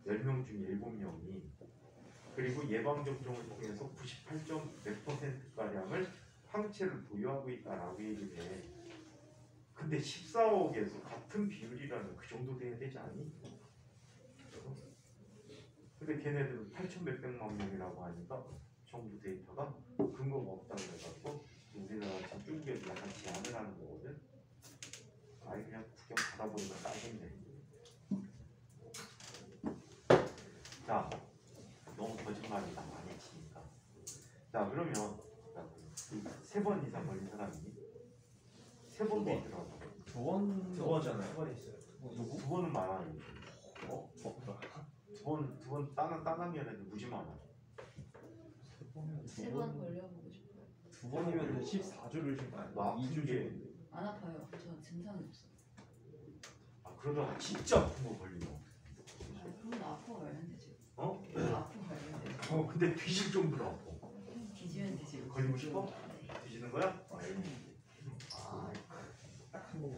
10명 중에 7명이. 그리고 예방접종을 통해서 98.몇%가량을 항체를 보유하고 있다라고 얘기를 해. 근데 14억에서 같은 비율이라는 그 정도 돼야 되지 않니? 근데 걔네들은 8,몇백만 명이라고 하니까 정부 데이터가 근거가 없다고 해가지고 우리나라 지금 중국에도 약간 제한을 하는 거거든. 아예 그냥 구경 받아보니까 딱인데. 자, 너무 거짓말이다 많이 치니까. 자, 그러면 세 번 이상 걸린 사람이 세 번도 있더라고. 두 번잖아요. 번 있어요. 두 번은 많아. 두 번 따는 애들 무지 많아. 세 번 걸려보고 싶어요. 두 번이면 14주를 쉰 거야. 너 아픈 게 안 아파요. 저 증상이 없어요. 그러다가 진짜 아픈 거 걸리면 그럼 아파 말면 되지. 어? 아파 말면 되지. 근데 뒤질 정도로 아파. 뒤지면 되지. 걸리고 싶어? 네. 뒤지는 거야? 딱한 번.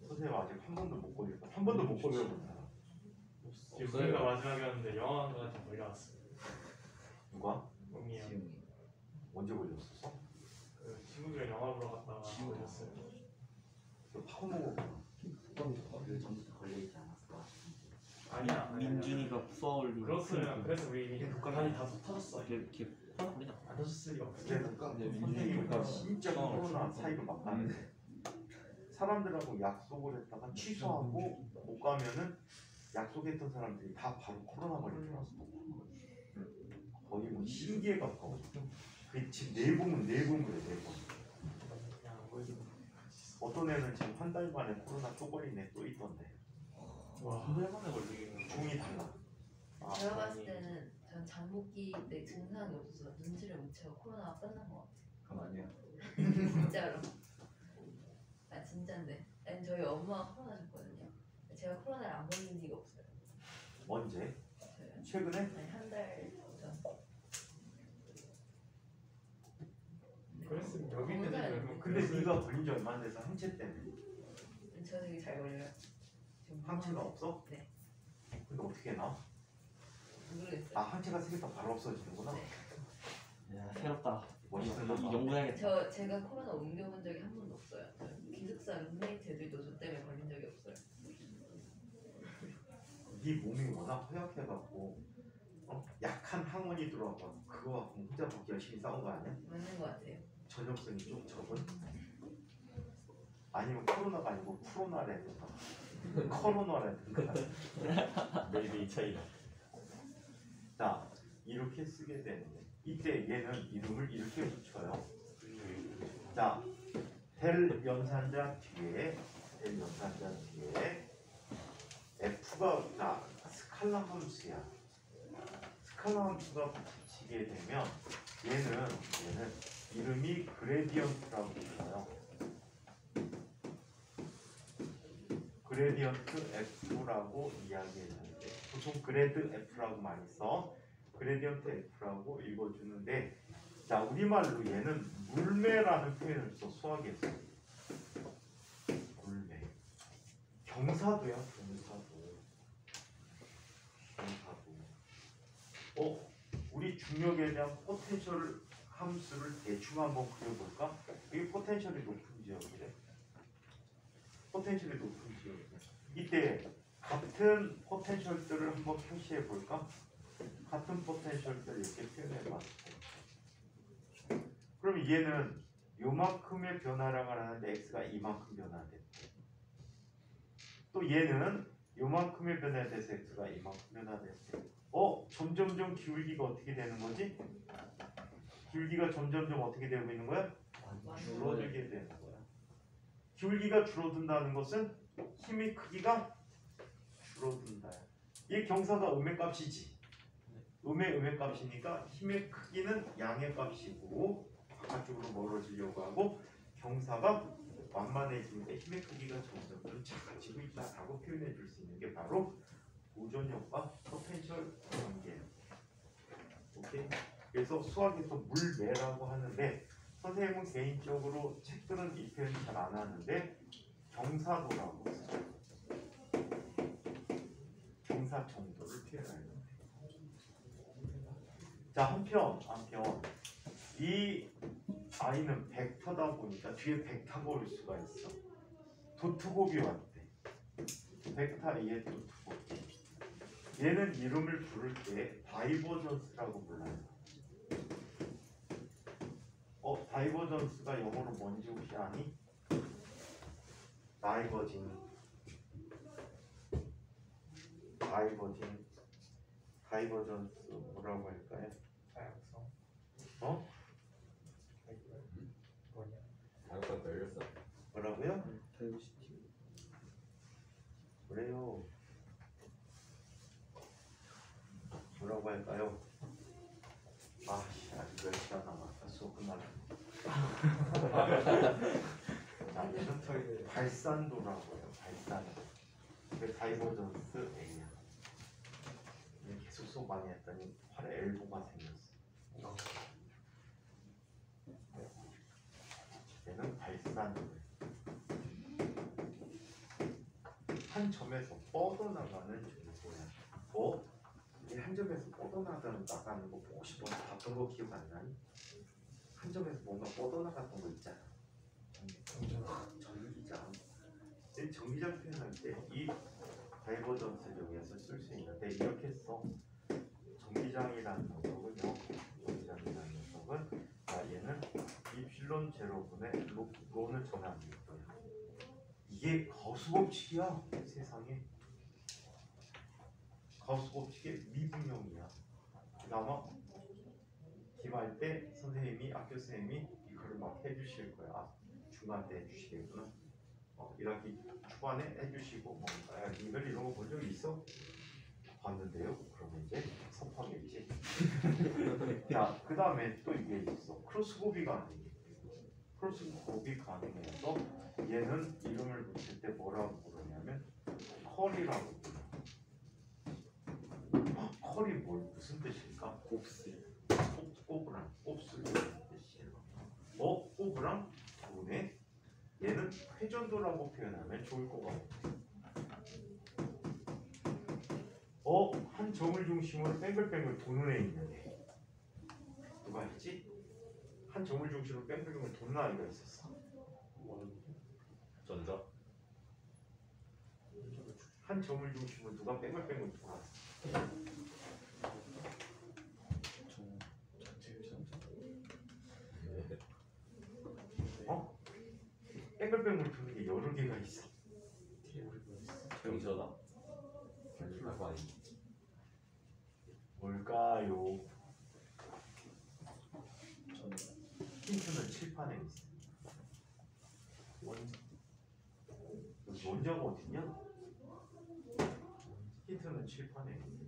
선생님 아직 한 번도 못 걸렸어. 한 번도 못 걸려봤잖아. 우리가 마지막이었는데 영화관한테 걸려왔어요. 누가? 몽이 형. 언제 걸렸었어? 그 친구들이랑 영화 보러 갔다가 걸렸어요. 너 파고 먹었구나. 그 전부터 걸려 있지 않았을까? 아니야. 민준이가 푸어올린 그렇으면 그래서 우리 북한이 다 터졌어. 이렇게 푸어올리나? 안 터졌을 리가 없어. 근데 선생님과 진짜 코로나 사이가 막가는데 사람들하고 약속을 했다가 취소하고 못 가면은 약속했던 사람들이 다 바로 코로나 걸리더라고. 거의 뭐 신기에 가까워. 그 지금 네 번 그래, 4번. 어떤 애는 지금 한 달 만에 코로나 또 걸린 애 또 있던데. 와. 한 달 만에 걸리기는 종이 달라. 제가 봤을 때는 전 잠복기 때 증상이 없어서 눈치를 못 채고 코로나가 끝난 것 같아요. 그건 아니야. 진짜로. 아 진짜인데. 아니 저희 엄마가 코로나셨거든요. 제가 코로나를 안 걸린 리가 없어요. 언제? 저요? 최근에? 아니 한 달 전. 그랬으면 여기 있는 맞아요. 애들은 근데 네가 걸린 지 얼마 안 돼서 항체 때문에 저 되게 잘 걸려요. 지금 항체가 없어? 네. 근데 어떻게 나? 모르겠어요. 아 항체가 생겼다 바로 없어지는구나. 네. 야 새롭다. 멋있는 이 연구해야겠다. 제가 코로나 옮겨본 적이 한 번도 없어요. 기숙사 룸메이트 애들도 저 때문에 걸린 적이 없어요. 네 몸이 워낙 허약해갖고 약한 항원이 들어와서 그거 갖고 혼자 막 열심히 싸운 거 아니야? 맞는 것 같아요. 전염성이 좀 적은? 아니면 코로나가 아니고 코로나라든가 코로나라든가 매일매일 이 차이다. 자 이렇게 쓰게 되는데 이때 얘는 이름을 이렇게 붙여요. 자 델 연산자 뒤에 F가 자 스칼라 함수야. 스칼라 함수가 붙이게 되면 얘는 이름이 그레디언트라고 불러요. 그레디언트 F라고 이야기했는데 보통 그레드 F라고 많이 써. 그레디언트 F라고 읽어주는데 자 우리말로 얘는 물매라는 표현을 써. 수학에서 물매 경사도야. 경사도 우리 중력에 대한 포텐셜 함수를 대충 한번 그려볼까? 이게 포텐셜이 높은 지역이래. 포텐셜이 높은 지역이래. 이때 같은 포텐셜들을 한번 표시해 볼까? 같은 포텐셜들을 이렇게 표현해 봐. 그럼 얘는 요만큼의 변화량을 하는데 x가 이만큼 변화돼. 또 얘는 요만큼의 변화에 대해서 x가 이만큼 변화됐어. 점점점 기울기가 어떻게 되는 거지? 기울기가 점점점 어떻게 되고 있는 거야? 줄어들게 되는 거야. 기울기가 줄어든다는 것은 힘의 크기가 줄어든다. 이 경사가 음의 값이지. 음의 값이니까 힘의 크기는 양의 값이고 바깥쪽으로 멀어지려고 하고 경사가 완만해지니까 힘의 크기가 점점 작아지고 있다라고 표현해 줄 수 있는 게 바로 보존력과 포텐셜 관계예요. 오케이? 그래서 수학에서 물매라고 하는데 선생님은 개인적으로 책들은 이 표현 잘 안 하는데 경사도라고 써요. 경사 정도를 표현하는 거예요. 자 한편 이 아이는 벡터다 보니까 뒤에 벡터가 올 수가 있어. 도트곱이 왔대. 벡터 A의 도트곱. 얘는 이름을 부를 때 다이버전스라고 불러요. 다이버전스가 영어로 뭔지 혹시 아니? 다이버징. 다이버전스 뭐라고 할까요? 다양성. 다이버가 열렸어. 뭐라고요? 그래요. 뭐라고 할까요? 아직 몇 시간 남았다. 수업 끝나면. 자, 얘는 발산도라고 해요. 발산도. 이게 다이버전스 A야. 계속 수업 많이 했더니 팔에 엘보가 생겼어. 얘는 발산도예요. 한 점에서 뻗어나가는 정도야. 한 점에서 뻗어나가는 거 혹시 먼저 봤던 거 기억 안 나니? 한 점에서 뭔가 뻗어나갔던 거 있잖아. 전기장. 이 전기장 표현할 때 이 다이버전스력에서 쓸 수 있는데 이렇게 써. 전기장이라는 녀석은요. 얘는 이필론 제로분의 론을 전하는 거야. 이게 거수법칙이야. 세상에. 거수법칙의 미분형이야. 아마 기말 때 선생님이 학교 선생님이 이거를 막 해주실 거야. 중간 때 해주시겠구나. 1학기 초반에 해주시고 뭔가 이걸 이런 거 본 적 있어? 봤는데요. 그러면 이제 섭하겠지. 자, 그 다음에 또 이게 있어. 크로스곱이 가능해. 크로스곱이 가능해서 얘는 이름을 붙일 때 뭐라고 부르냐면 컬이라고 불러. 컬이 무슨 뜻일까? 곱슬. 곱이랑 곱슬 뜻이에요. 곱이랑 도네. 얘는 회전도라고 표현하면 좋을 것 같아. 한 점을 중심으로 뱅글뱅글 도는 애 있는데 누가 있지? 한 점을 중심으로 뱅글뱅글 도는 아이가 있었어. 전자. 한 점을 중심으로 누가 뱅글뱅글 돌았어. 뱅글뱅글 도는 게 여러 개가 있어. 정전화. 뭘까요? 힌트는 칠판에 있어. 원자가 어딨냐? 힌트는 칠판에 있어.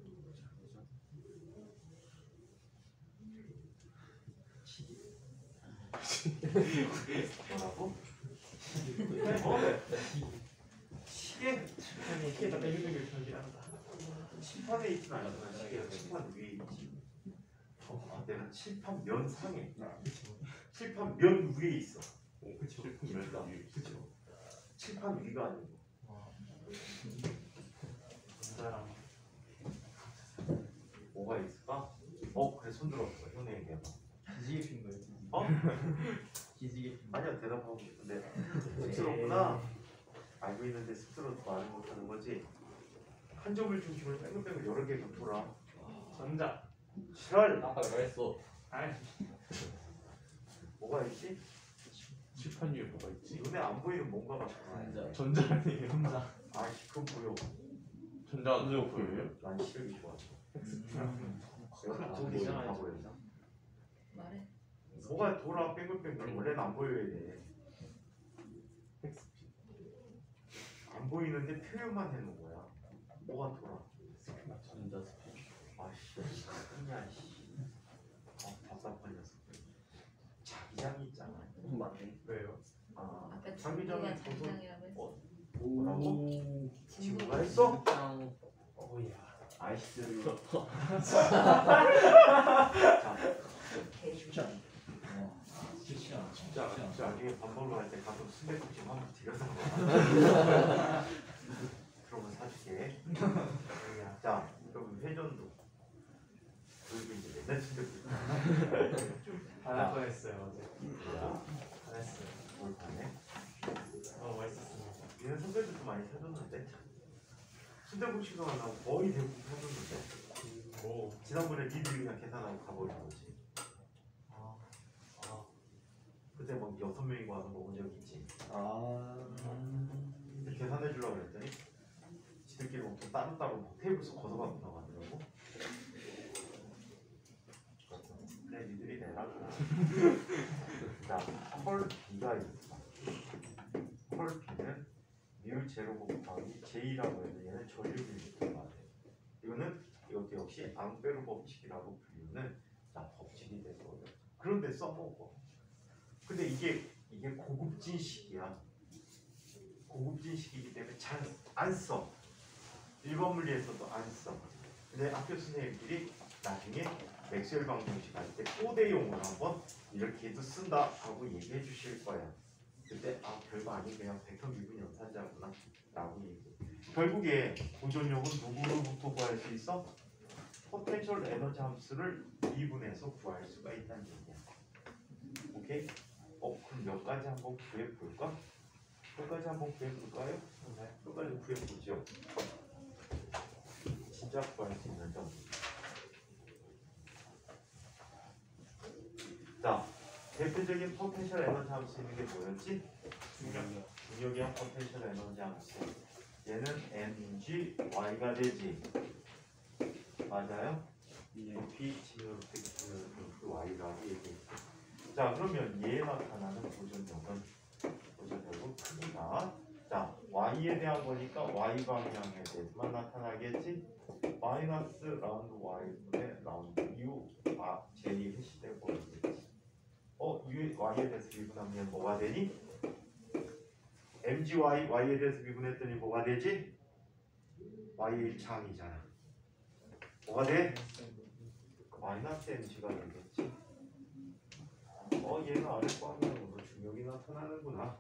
뭐라고? 시계? 시계에다 뱅글뱅글 변기한다. 칠판에 있진 않잖아. 시계가 칠판 위에 있지. 내가 칠판 면 상에 칠판 면 위에 있어. 그쵸. 그러니까 그쵸. 칠판 위가 아니고 전자랑 뭐가 있을까? 그래 손 들었어. 형네 얘기해봐. 기지개 핀 거예요. 기지개 핀 거. 아니야 대답하고 싶은데 쑥스럽구나. 알고 있는데 쑥스러워서 말을 못하는 거지. 한 점을 중심으로 뺑글뺑글 여러 개가 돌아. 전자. 지랄. 아까 말했어. 아이 뭐가 있지? 칠판 위에 뭐가 있지? 눈에 안 보이는 뭔가가 있잖아. 전자. 전자 아니에요? 혼자. 아이씨 그건 보여. 전자 누구 보여요? 난 시력이 좋아. 음. 내가 가보기 다 보여. 말해. 뭐가 돌아 뺑글뺑글 원래는 안 보여야 돼. 안 보이는데 표현만 해놓은 거야. 뭐가 돌아? 전자 스피드. 아씨, 그냥 씨. 답답한 녀석. 자기장이 있잖아. 맞네. 왜요? 아까 장기장이 친구가 장기장이라고 했어. 뭐라고? 친구가 친구가 했어? 짱. 오야. 아이스. 쉽지 않아. 쉽지 않아. 진짜 나중에 밥 먹으러 갈 때 가끔 순대국집 한번 들여서 그러면 사줄게. 자, 그럼 회전도. 그리고 이제 맨날 순대국집. 안 할 뻔했어요 어제. 뭐야? 안 했어요. 뭘 가네? 맛있었습니다. 얘는 선배들도 많이 사줬는데 순대국집도 만나고 거의 대부분 사줬는데 오. 지난번에 니들이 그냥 계산하고 가버린 거지. 아. 그때 막 6명이고 와서 먹은 적 있지. 아. 근데 계산해 주려고 그랬더니 지들끼리 먹고 따로따로 테이블에서 걷어가고 나가더라고. 그래 니들이 내라고. 자, 펄 B가 있어. 펄 B는 미울 제로 곱하기 J라고 해서 얘는 전류비부터 말해. 이것도 역시 앙페르 법칙이라고 불리는 법칙이 되거든. 그런데 써먹어. 근데 이게 고급진 식이야. 고급진 식이기 때문에 잘 안 써. 일반 물리에서도 안 써. 근데 학교 선생님들이 나중에 맥스웰 방정식 할 때 꼬대용으로 한번 이렇게도 쓴다 하고 얘기해 주실 거야. 그때 별거 아닌 그냥 벡터 미분 연산자구나 라고 얘기해. 결국에 보존력은 누구로부터 구할 수 있어? 포텐셜 에너지 함수를 미분해서 구할 수가 있다는 얘기야. 오케이? 그럼 몇 가지 한번 구해볼까? 몇 가지 한번 구해볼까요? 네. 몇 가지 구해보죠. 진짜 구할 수 있는 점. 자, 대표적인 포텐셜 에너지 함수 있는 게 뭐였지? 중력이랑 포텐셜 에너지 함수. 얘는 mg y가 되지. 맞아요? 높이 진으로부터 y라고 얘기했어. 자, 그러면 얘에 나타나는 보존력은 크기가 자, y에 대한 거니까 y 방향에 대해서만 나타나겠지. 마이너스 라운드 y분의 라운드 u j 해시돼 버리겠지. u y에 대해서 미분하면 뭐가 되니? mgy y에 대해서 미분했더니 뭐가 되지? y 1차항이잖아. 뭐가 돼? 마이너스 mg가 되겠지. 얘는 아래 방향으로 중력이 나타나는구나.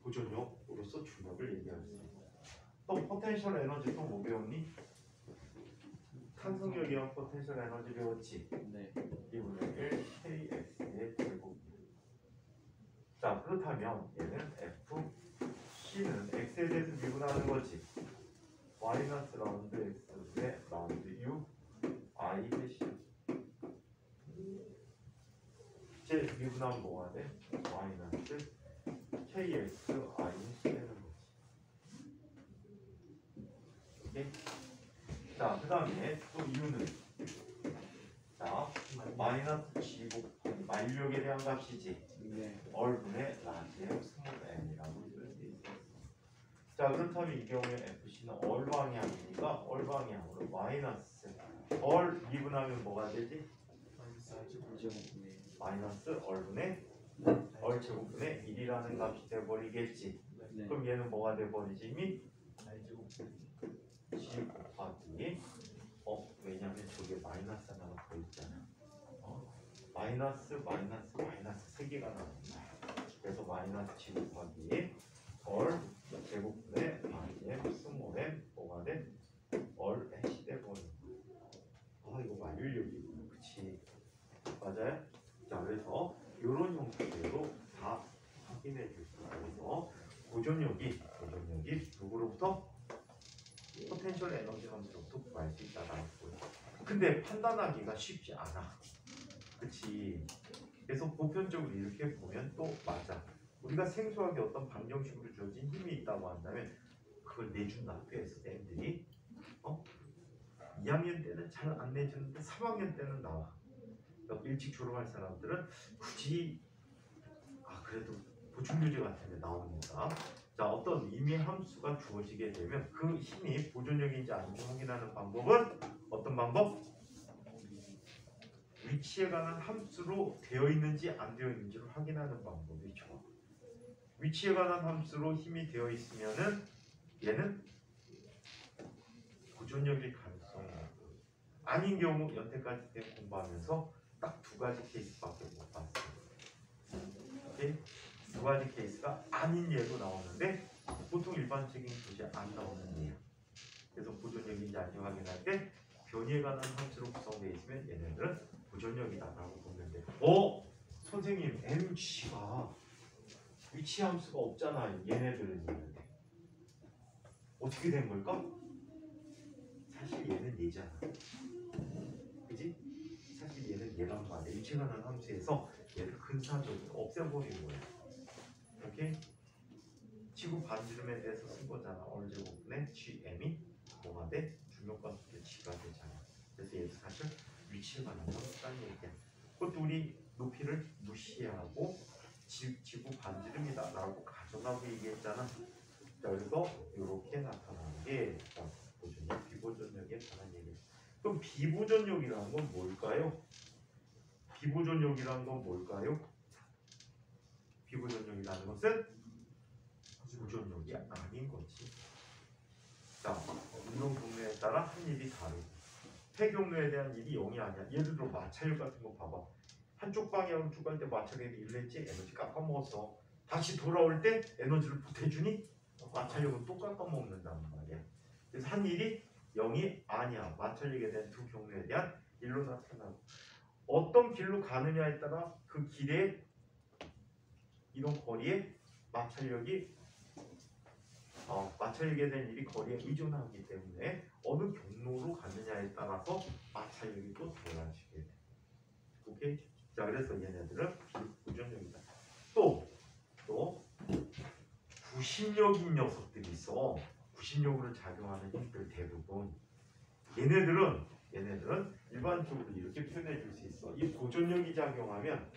보존력으로서 중력을 얘기할 수 있어. 또 포텐셜 에너지 또 뭐 배웠니? 탄성력이랑 포텐셜 에너지 배웠지? 네. 2분의 1 kx의 제곱. 자, 그렇다면 얘는 f c는 x에 대해서 미분하는 거지. 마이너스 라운드 x분의 라운드 u i 해시. 제 미분하면 뭐가 돼? 마이너스 kx i는 되는 거지. 오케이? 자, 그 다음에 또 u는 자 마이너스 g 곱하기 만력에 대한 값이지. 네. 얼분의 라지의 스몰 n이라고 쓸 수 있어. 자, 그렇다면 이 경우에 fc는 얼 방향이니까 얼 방향으로 마이너스 얼 미분하면 뭐가 되지? 마이너스 얼분의 얼 제곱분의 1이라는 값이 돼버리겠지. 네. 그럼 얘는 뭐가 돼버리지? 이미 g 곱하기 왜냐면 저게 마이너스 하나가 더 있잖아. 마이너스 세 개가 나옵니다. 그래서 마이너스 g 곱하기 얼 제곱분의 rm 스몰 m 뭐가 돼? 얼 해시 돼버린 거야. 이거 만율력이구나. 그치? 맞아요? 자, 그래서 이런 형태로 다 확인해 줄 수 있어서 보존력이 누구로부터? 포텐셜 에너지 함수로부터 구할 수 있다라는 거예요. 근데 판단하기가 쉽지 않아. 그치? 그래서 보편적으로 이렇게 보면 또 맞아. 우리가 생소하게 어떤 방정식으로 주어진 힘이 있다고 한다면 그걸 내준다. 학교에서 쌤들이 2학년 때는 잘 안 내주는데 3학년 때는 나와. 일찍 졸업할 사람들은 굳이 그래도 보충교재 같은 데 나옵니다. 자, 어떤 임의 함수가 주어지게 되면 그 힘이 보존력인지 아닌지 확인하는 방법은 어떤 방법? 위치에 관한 함수로 되어 있는지 안 되어 있는지를 확인하는 방법이죠. 위치에 관한 함수로 힘이 되어 있으면은 얘는 보존력일 가능성이 있고, 아닌 경우 여태까지 때 공부하면서 딱 두 가지 케이스밖에 못 봤어요. 오케이? 두 가지 케이스가 아닌 예도 나오는데 보통 일반적인 교재 안 나오는 예야. 그래서 보존력인지 아닌지 확인할 때 변이에 관한 함수로 구성되어 있으면 얘네들은 보존력이다라고 보면 돼. 선생님 mg가 위치 함수가 없잖아. 얘네들은 있는데 어떻게 된 걸까? 사실 얘는 얘잖아. 그지? 사실 얘는 얘란 말이야. 위치에 관한 함수에서 얘를 근사적으로 없애버린 거야. 오케이? 지구 반지름에 대해서 쓴 거잖아. 얼제곱분의 gm이 뭐가 돼? 중력과 속도의 g가 되잖아. 그래서 얘도 사실 위치에 관한 함수라는 얘기야. 그것도 우리 높이를 무시하고 지구 반지름이다 라고 가정하고 얘기했잖아. 자, 그래서 이렇게 나타나는 게 보존력, 비보존력에 관한 얘기예요. 그럼 비보존력이라는 건 뭘까요? 비보존력이라는 건 뭘까요? 비보존력이라는 것은 보존력이 아닌 거지. 자, 운동 경로에 따라 한 일이 다르고 폐경로에 대한 일이 0이 아니야. 예를 들어 마찰력 같은 거 봐봐. 한쪽 방향으로 쭉 갈 때 마찰력이 1냈지 에너지 깎아먹었어. 다시 돌아올 때 에너지를 보태주니 마찰력은 또 깎아먹는다는 말이야. 그래서 한 일이 0이 아니야. 마찰력에 대한 두 경로에 대한 일로 나타나고 어떤 길로 가느냐에 따라 그 길에 이동 거리에 마찰력에 대한 일이 거리에 의존하기 때문에 어느 경로로 가느냐에 따라서 마찰력이 또 달라지게 돼. 오케이? 자, 그래서 얘네들은 비보존력이다. 또 구심력인 녀석들이 있어. 구심력으로 작용하는 힘들 대부분 얘네들은 일반적으로 이렇게 표현해 줄 수 있어. 이 보존력이 작용하면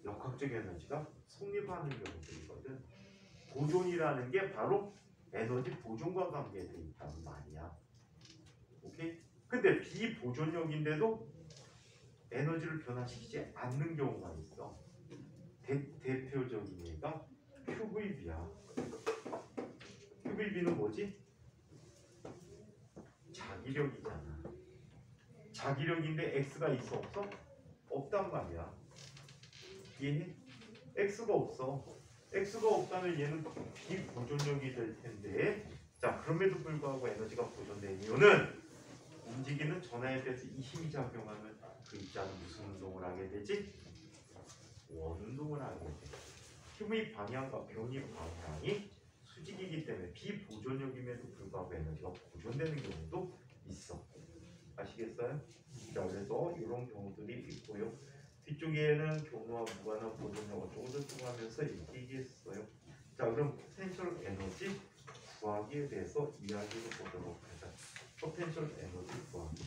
역학적 에너지가 성립하는 경우들이거든. 보존이라는 게 바로 에너지 보존과 관계되어 있단 말이야. 오케이? 근데 비보존력인데도 에너지를 변화시키지 않는 경우가 있어. 대표적인 예가 QVB야. QVB는 뭐지? 자기력이잖아. 자기력인데 X가 있어 없어? 없단 말이야. 이해해? X가 없어. X가 없다면 얘는 비보존력이 될 텐데, 자 그럼에도 불구하고 에너지가 보존된 이유는 움직이는 전하에 대해서 이 힘이 작용하면 그 입자는 무슨 운동을 하게 되지? 원운동을 하게 돼. 힘의 방향과 변이 방향이 수직이기 때문에 비보존력임에도 불구하고 에너지가 보존되는 경우도 있어. 아시겠어요? 자 그래서 이런 경우들이 있고요. 뒤쪽에는 경로와 무관한 보존력을 조금 더 추가하면서 얘기했어요. 자 그럼 포텐셜 에너지 구하기에 대해서 이야기를 보도록 하자. 포텐셜 에너지 구하기.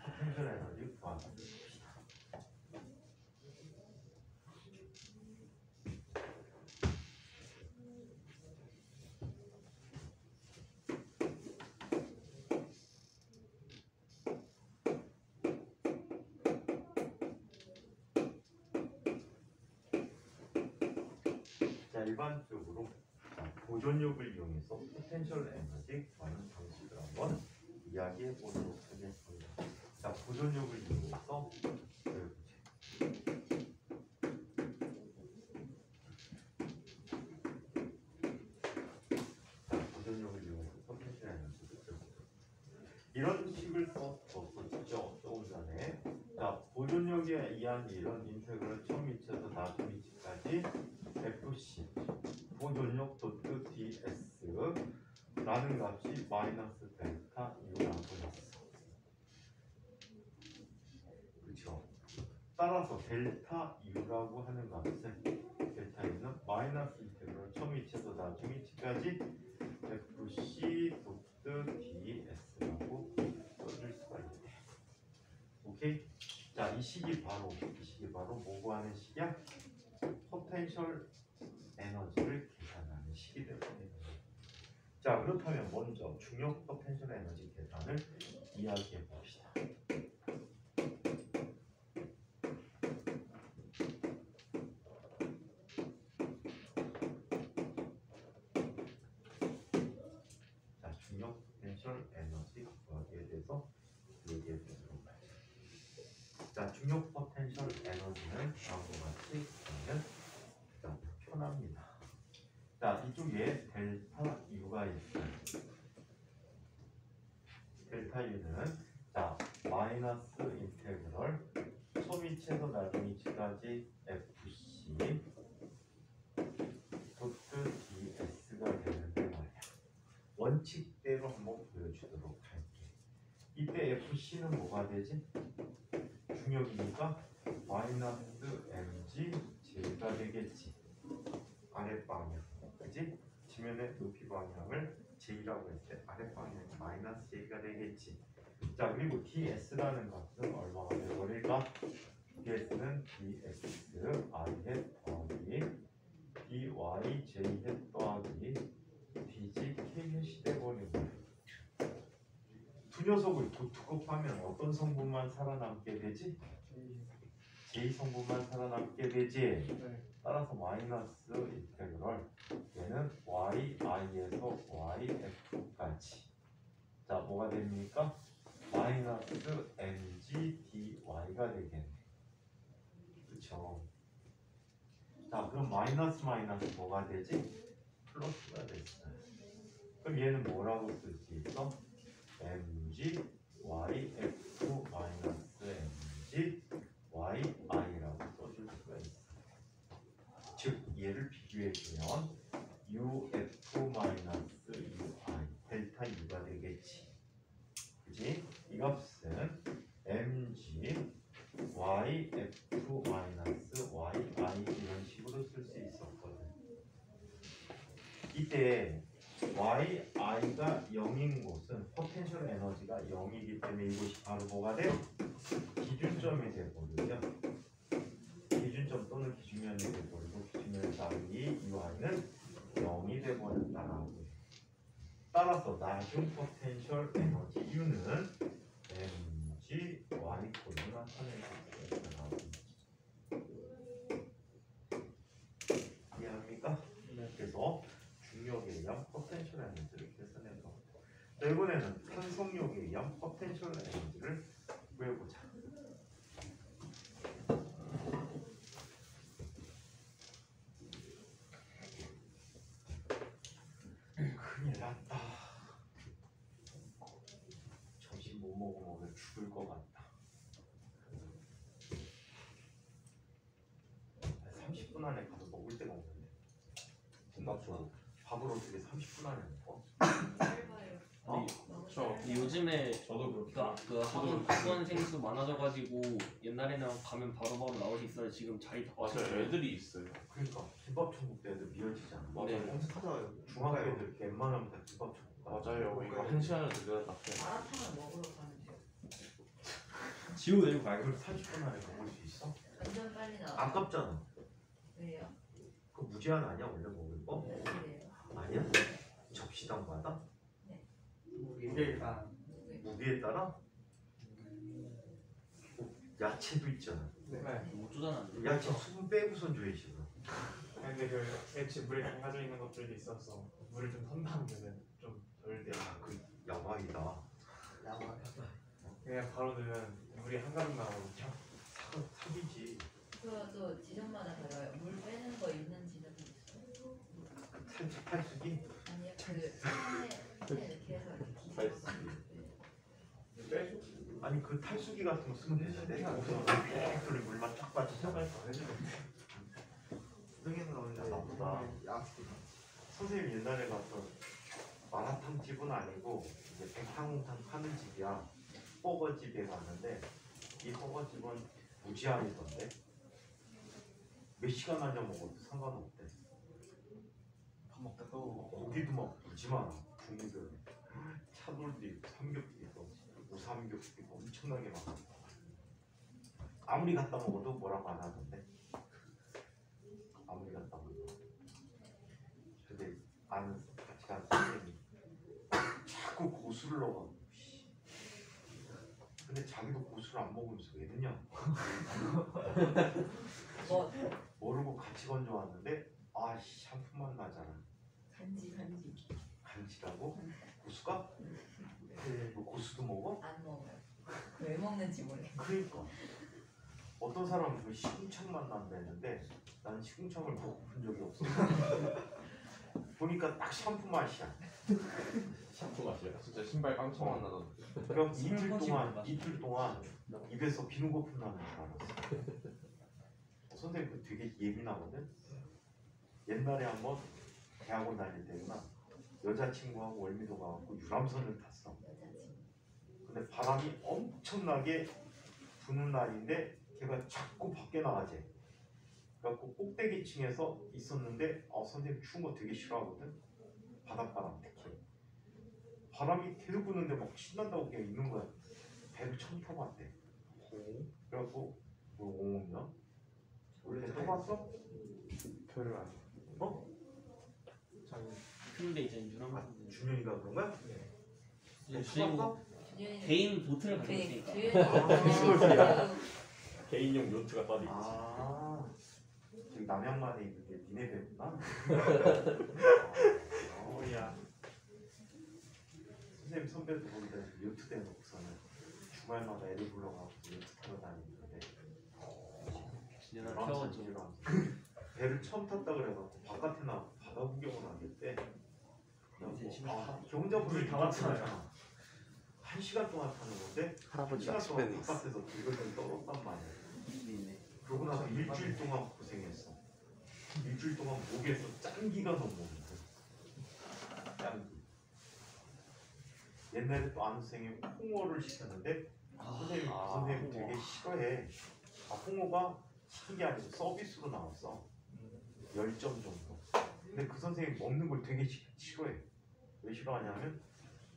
포텐셜 에너지 구하기. 자 일반적으로 보존력을 이용해서 포텐셜 에너지 구하는 방식을 한번 이야기해 보도록 하겠습니다. 자 보존력을 이용해서 보존력을 이용해서 포텐셜 에너지를 들어보도록. 이런 식을 썼었죠 조금 전에. 자 보존력에 의한 이런 인테그럴 처음 위치에서 나중 위치까지 FC 보존력 도트 ds 라는 값이 마이너스 델타 U라고 했어. 그쵸? 따라서 델타 U라고 하는 값은 델타 U는 마이너스 인테그럴 처음 위치에서 나중 위치까지 FC 도트 ds라고 써줄 수가 있대. 오케이? 자, 이 식이 바로 뭐 구하는 식이야? 포텐셜 에너지를 계산하는 식이 되거든요. 자, 그렇다면 먼저 중력 포텐셜 에너지 계산을 이야기해 봅시다. 자, 중력 포텐셜 에너지 구하기에 대해서 얘기해 보도록 하죠. 자, 중력 포텐셜 에너지는 다음과 같이 보면 자, 표납니다. 자, 이쪽에 델타 U가 있어요. 델타 U는 자, 마이너스 인테그럴 소위치에서 나중 위치까지 FC 도트 ds가 되는데 말이야. 원칙대로 한번 보여주도록 할게. 이때 FC는 뭐가 되지? 중력이니까 마이너스 mg J가 되겠지. 아랫방향. 그지? 지면의 높이 방향을 J라고 했을 때 아랫방향이 마이너스 J가 되겠지. 자 그리고 ds라는 값은 얼마가 되버릴까? ds는 dx i 햇 더하기 dy j 햇 더하기 dg k 햇이 되버린 거야. 두 녀석을 도투급하면 어떤 성분만 살아남게 되지? J 성분만 살아남게 되지. 따라서 마이너스 인테그럴 얘는 yi에서 yf까지. 자 뭐가 됩니까? 마이너스 mg dy가 되겠네. 그쵸? 자 그럼 마이너스 뭐가 되지? 플러스가 됐어요. 그럼 얘는 뭐라고 쓸 수 있어? mg yf 마이너스 mg yi라고 써줄 수가 있어. 즉 얘를 비교해주면 uf 마이너스 ui 델타 u가 되겠지. 그지? 이 이 값은 mg y f 마이너스 y i 이런 식으로 쓸 수 있었거든. 이때 y i가 0인 곳은 포텐셜 에너지가 0이기 때문에 이곳이 바로 뭐가 돼? 기준점이 되거든요. 기준점 또는 기준면이 되버리고 기준면에 따르니 이 y는 0이 되버렸다라고 해. 따라서 나중 포텐셜 에너지 U는 mg y 꼴로 나타낼 수 있다라고. 이해합니까? 그래서 중력에 의한 포텐셜 에너지를 계산해서 자, 이번에는 편성력에 의한 포텐셜 에너지를 구해보자. 큰일 났다. 점심 못 먹으면 오늘 죽을 것 같다. 30분 안에 가서 먹을 데가 없는데. 맞죠. 밥을 어떻게 30분 안에 먹어? 짧아요. 어? 저 근데 요즘에 저도 그렇게. 그 학원 생수 많아져가지고 옛날에는 가면 바로바로 나올 수 있어요. 지금 자리 다 맞아요. 애들이 있어요. 그러니까 김밥 천국 때 애들 미어지잖아. 네. 엄청 찾아와요. 중학교 애들 웬만하면 다 김밥 천국 가. 맞아요. 이거 1시간을 늦어놨다. 마라탕을 먹으러 가면 돼요. 지우 내고 가요. 그걸 30분 안에 먹을 수 있어? 완전 빨리 나와. 아깝잖아. 왜요? 그 무제한 아니야 원래 먹을 거? 그래요? 아니야? 접시당 받아? 무게에 따라. 무게에 따라? 야채도 있잖아. 네. 못 조절하는데. 야채 수분 빼고선 줘야지. 그럼. 근데 그 액체 물에 담가져 있는 것들도 있어서 물을 좀 선다하면은 좀 덜 돼요. 야, 그 야박이다. 그냥 바로 넣으면 물이 한 가득 나오거든요. 사기지. 그것도 지점마다 달라요. 물 빼는 거 있는 지점이 있어요. 탈수기? 아니요, 그 손에 이렇게 해서 이렇게 뒤집어서. 네. 빼줘. 아니 그 탈수기 같은 거 쓰면 되는데 거기서 팩토리 물만 쫙 빠지잖아. 등에는 오는데 나보다. 야스. 선생님 옛날에 갔던 마라탕 집은 아니고 이제 백탕홍탕 파는 집이야. 버거집에 갔는데 이 버거집은 무제한이던데 몇 시간 앉아 먹어도 상관없대. 밥 먹다 또. 고기도 막 무지 많아. 종류별로 차돌도 있고 삼겹도 있고 우삼겹도 있고 엄청나게 많아. 아무리 갖다 먹어도 뭐라고 안 하던데. 아무리 갖다 먹어도. 근데 아는 같이 가는 선생님이 자꾸 고수를 넣어. 근데 자기도 고수를 안 먹으면서 왜 넣냐? 뭐 모르고 같이 건져왔는데 아 샴푸만 나잖아. 간지. 간지라고? 고수가? 너 고수도 먹어? 안 먹어요. 왜 먹는지 모르겠어요. 그러니까 어떤 사람은 그 시궁창만 난다 했는데 나는 시궁창을 먹어본 적이 없어. 보니까 딱 샴푸 맛이야. 샴푸 맛이야. 진짜 신발 깡통만 나던. 그럼 샴푸 이틀 동안 입에서 비누 거품 나는 줄 알았어. 선생님 그 되게 예민하거든. 옛날에 한번 대학원 다닐 때구나. 여자친구하고 월미도 가갖고 유람선을 탔어. 근데 바람이 엄청나게 부는 날인데 걔가 자꾸 밖에 나가재. 그래갖고 꼭대기층에서 있었는데 선생님 추운 거 되게 싫어하거든. 바닷바람 특히. 바람이 계속 부는데 막 신난다고 그냥 있는 거야. 배를 처음 타봤대. 그래갖고 뭐 5년? 원래 타봤어? 별로 안. 어? 근데 이제 유람 준현이가 그런 거야? 이제 타봤어? 개인 보트를 가지고 네, 있으니까. 개인용 요트가 따로 있지. 아, 저기 남양만에 있는 게 니네 배구나? 오야. 선생님 선배도 거기다 요트 대놓고서는 주말마다 애들 불러가고 요트 타러 다니는데 얘는 태워줘. 배를 처음 탔다 그래갖고 바깥에 나가고 바다 구경을 하겠대. 경자분이 다 왔잖아요. 1시간 동안 타는 건데 할아버지 1시간 동안 낚시배는 있어. 바깥에서 들글들 떨었단 말이야. 있네. 그러고 나서 일주일 동안 고생했어. 일주일 동안 목에서 짠기가 너무 오는 거야. 짠기. 옛날에 또 아는 선생님이 홍어를 시켰는데 선생님이 그 선생님 되게 싫어해. 홍어가 시킨 게 아니고 서비스로 나왔어. 10점 정도. 근데 그 선생님이 먹는 걸 되게 싫어해. 왜 싫어하냐면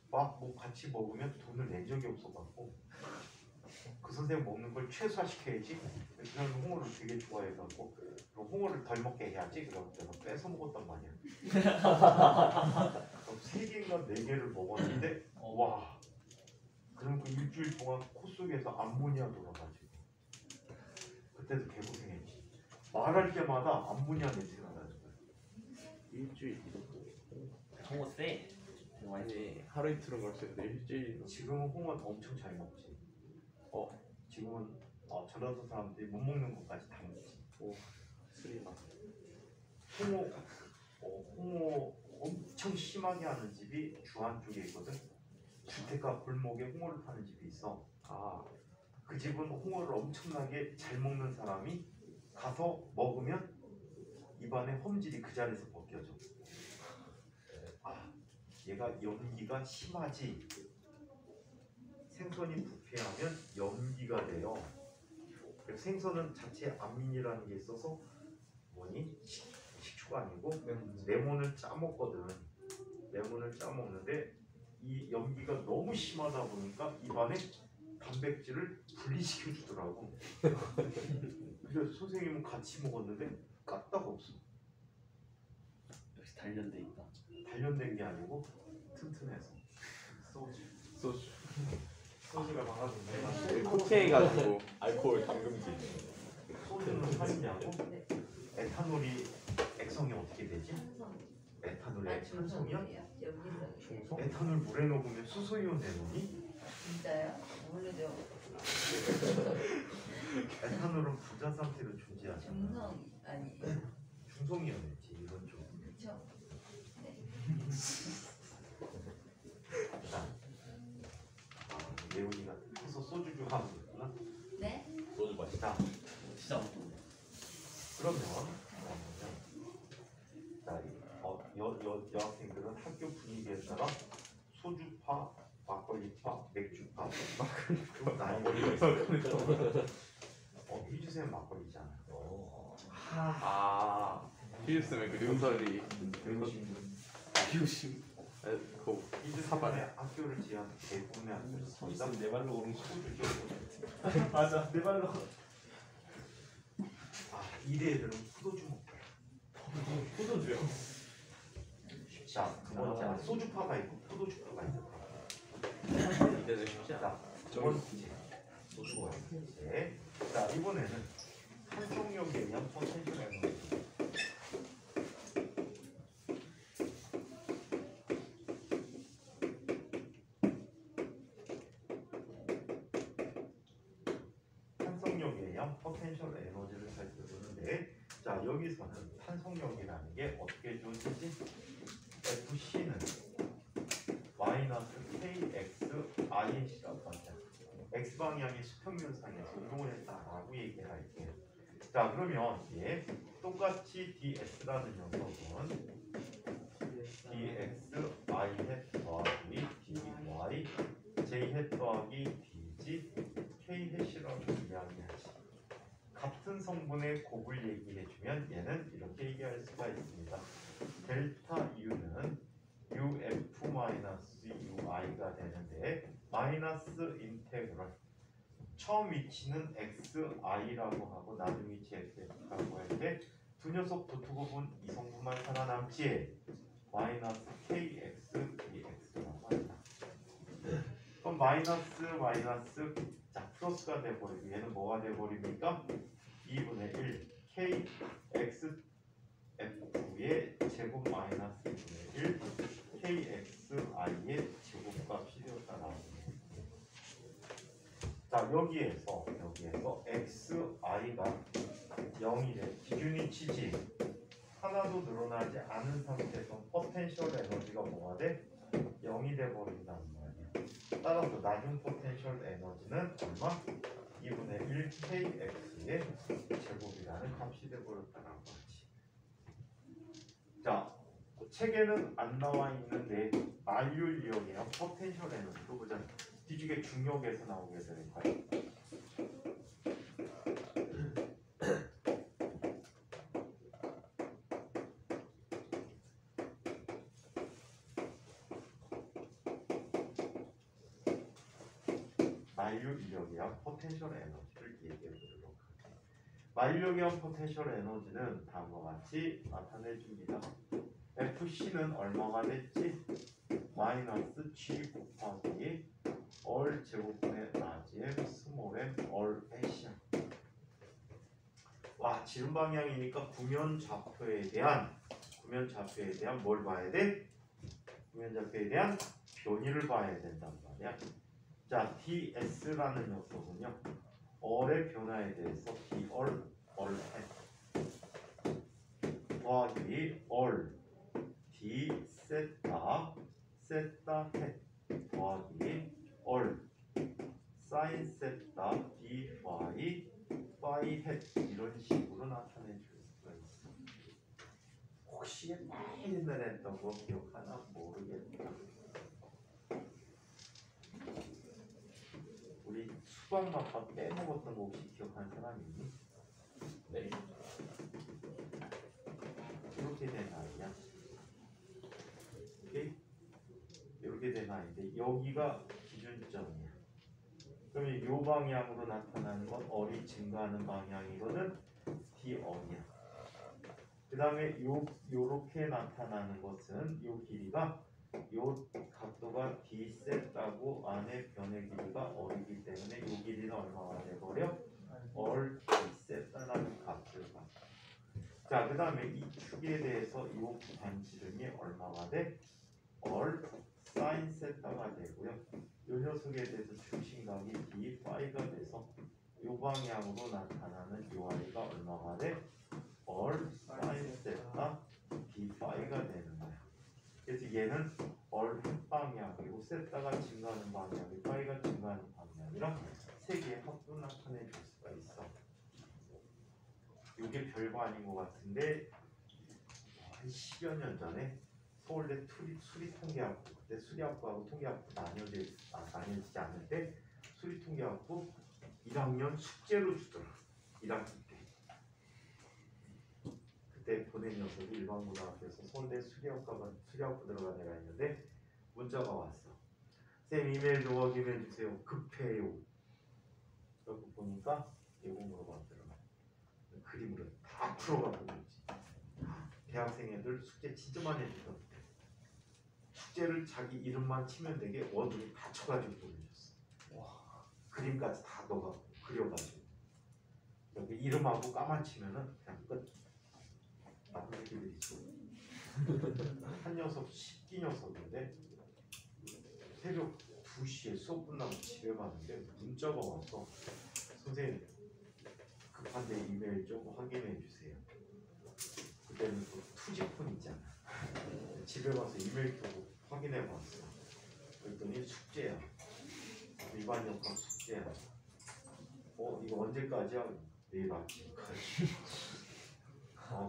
막 뭐 같이 먹으면 돈을 낸 적이 없어갖고 그 선생님 먹는 걸 최소화시켜야지. 그냥 홍어를 되게 좋아해갖고 그럼 홍어를 덜 먹게 해야지. 그래서 내가 뺏어 먹었단 말이야. 3개인가 4개를 먹었는데 와 그럼 그 일주일 동안 코 속에서 암모니아 돌아가지고 그때도 개고생했지. 말할 때마다 암모니아 냄새가 나는 거야. 일주일. 홍어 쎄. 아니 하루 이틀은 걸 수 있는데 일주일. 지금은 홍어 엄청 잘 먹지. 지금은 전라도 사람들이 못 먹는 것까지 다 먹지. 술이나. 홍어 엄청 심하게 하는 집이 주안 쪽에 있거든. 주택가 골목에 홍어를 파는 집이 있어. 그 집은 홍어를 엄청나게 잘 먹는 사람이 가서 먹으면 입안에 험질이 그 자리에서 벗겨져. 얘가 염기가 심하지. 생선이 부패하면 염기가 돼요. 그래서 생선은 자체 암민이라는 게 있어서 식초가 아니고 레몬을 짜 먹거든. 레몬을 짜 먹는데 이 염기가 너무 심하다 보니까 입안에 단백질을 분리시켜 주더라고. 그래서 선생님은 같이 먹었는데 까딱 없어. 역시 단련돼 있다. 단련된 게 아니고 튼튼해서. 소주가 많아졌네. 코케해가지고 알코올 담금기. 소주는 살이냐고? 에탄올이 액성이 어떻게 되지? 산성. 에탄올이 아, 액성이야? 여기서 에탄올 물에 넣으면 수소이온 내놓니? 진짜요? 모르죠. 에탄올은 부자 상태로 존재하잖아. 중성 아니에요. 중성이온이지 이건 좀. 그렇죠. 네. 예훈이가 계속 소주 좀 하고 있구나. 네? 소주 맛있다. 자, 진짜 맛있다. 그러면 자, 여학생들은 학교 분위기에 따라 소주파, 막걸리파, 맥주파 그 나뉘어져 있어요. 희주쌤 막걸리잖아. 휴즈쌤의 그 눈설이. 희주쌤의 사발에. 학교를 지은 대부분의 학교는 거의 내 발로 오른 거. 맞아, 내 발로. 이대 애들은 포도주 먹고. 포도주요. 자, 두 번째 소주파가 있고 포도주파가 있어. 이제는 쉽지 않아. 두 번째 소주가 있는데, 자 이번에는 한성역에 의한 포텐셜 에너지. 탄성력에 의한 포텐셜 에너지를 살펴보는데, 자 여기서는 탄성력이라는 게 어떻게 주어지지? FC는 마이너스 KXIC라고 하죠. X 방향의 수평면상에서 이동을 했다라고 얘기를 할게요. 자 그러면 똑같이 DS라는 녀석은 DXI 햇 더하기 DY J 햇 더하기 DG K 햇이라고 이야기하지. 같은 성분의 곱을 얘기해주면 얘는 이렇게 얘기할 수가 있습니다. 델타 U는 UF-UI가 되는데 마이너스 인테그럴 처음 위치는 XI라고 하고 나중 위치 XF라고 할 때 두 녀석 도투 곱은 이 성분만 살아남지 마이너스 KX DX라고 한다. 그럼 마이너스 자 플러스가 돼버리고 얘는 뭐가 돼버립니까? 2분의 1 KXF의 제곱 마이너스 2분의 1 KXI의 제곱값이 되었다. 자 여기에서 XI가 0이래. 기준이 치지 하나도 늘어나지 않은 상태에서 포텐셜 에너지가 뭐가 돼? 0이 돼버린단 말이야. 따라서 나중 포텐셜 에너지는 얼마? 2분의 1 KX의 제곱이라는 값이 돼버렸다는 거지. 자 책에는 안 나와 있는데 만류력이랑 포텐셜 에너지로 보자. 뒤쪽에 중력에서 나오게 될 거야. 만류력이랑 포텐셜 에너지를 얘기해 보도록 할게요. 만류력이랑 포텐셜 에너지는 다음과 같이 나타내 줍니다. FC는 얼마가 됐지? 마이너스 G 곱하기 얼 제곱분의 라지 M 스몰 m 얼 H야. 와, 지름 방향이니까 구면 좌표에 대한 뭘 봐야 돼? 구면 좌표에 대한 변이를 봐야 된단 말이야. 자, ds라는 녀석은요, 얼의 변화에 대해서 d얼 얼 더하기 얼 d 세타 헷 더하기 얼 사인 세타 d 파이 헷 이런 식으로 나타내 줄 수가 있어. 혹시 옛날에 했던 거 기억하나 모르겠다. 우리 수학만파 빼먹었던 거 혹시 기억하는 사람 있니? 네. 이렇게 된 아이야. 오케이? 이렇게 된 아이인데 여기가 기준점이야. 그러면 이 방향으로 나타나는 건 얼이 증가하는 방향이거든. d 얼이야. 그 다음에 요렇게 나타나는 것은 요 길이가 요 각도가 d 세타고 안에 변의 길이가 얼이기 때문에 요 길이는 얼마가 돼버려? 얼 d 세타라는 값을 봐. 자, 그 다음에 이 축에 대해서 요 반지름이 얼마가 돼? 얼 사인 세타가 되고요. 요 녀석에 대해서 중심각이 d 파이가 돼서 요 방향으로 나타나는 요 아이가 얼마가 돼? 얼 사인 세타 d 파이가 되는 거야. 그래서 얘는 얼 방향이고 세타가 증가하는 방향이 파이가 증가하는 방향이랑 세 개의 합도 나타내 줄 수가 있어. 이게 별거 아닌 것 같은데 한 10여 년 전에 서울대 수리통계학부, 그때 수리학부하고 통계학부 나뉘어지지 않을 때 수리통계학부 1학년 숙제로 주더라. 1학기 때. 그때 보낸 녀석이 일반고등학교에서 서울대 수리학부 들어간 애가 있는데 문자가 왔어. 쌤 이메일 좀 확인해 주세요. 급해요. 그래서 보니까 이거 물어봤더라. 그림으로 다 풀어가고 있지. 대학생 애들 숙제 진짜 많이 해주던 숙제를 자기 이름만 치면 되게 원으로 다 쳐가지고 보내줬어. 와, 그림까지 다 너가 그려가지고 여기 이름하고 까만 치면은 그냥 끝. 나쁜 새끼들이 있어. 한 녀석 10기 녀석인데 새벽 2시에 수업 끝나고 집에 갔는데 문자가 와서 선생님 급한데 이메일 좀 확인해 주세요. 그때는 또 투지폰 있잖아. 집에 가서 이메일 켜고 확인해 봤어. 그랬더니 숙제야. 일반 역학 숙제야. 이거 언제까지야? 내일 아침까지.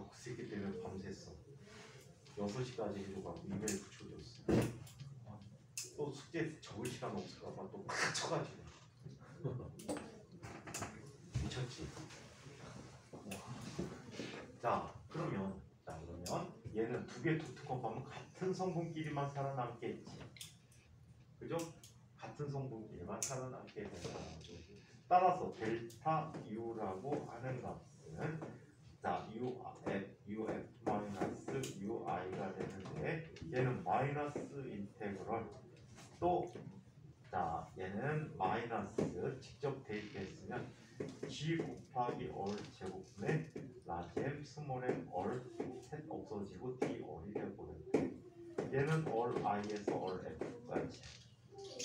그 새끼 때문에 밤샜어. 6시까지 해줘가지고 이메일 붙여줬어. 또 숙제 적을 시간 없을까봐 또 팍 쳐가지고. 미쳤지. 자, 그러면 얘는 두 개 독특업하면 같은 성분끼리만 살아남겠지. 그죠? 같은 성분끼리만 살아남게 되는 거죠. 따라서 델타 U라고 하는 값은 자, UF 마이너스 UI가 되는데 얘는 마이너스 인테그럴 또 자, 얘는 마이너스 직접 대입했으면 G 곱하기 얼 제곱분의 라지 M 스몰 m 얼 셋 없어지고 D 얼이 되거든. 얘는 얼 I에서 얼 F까지.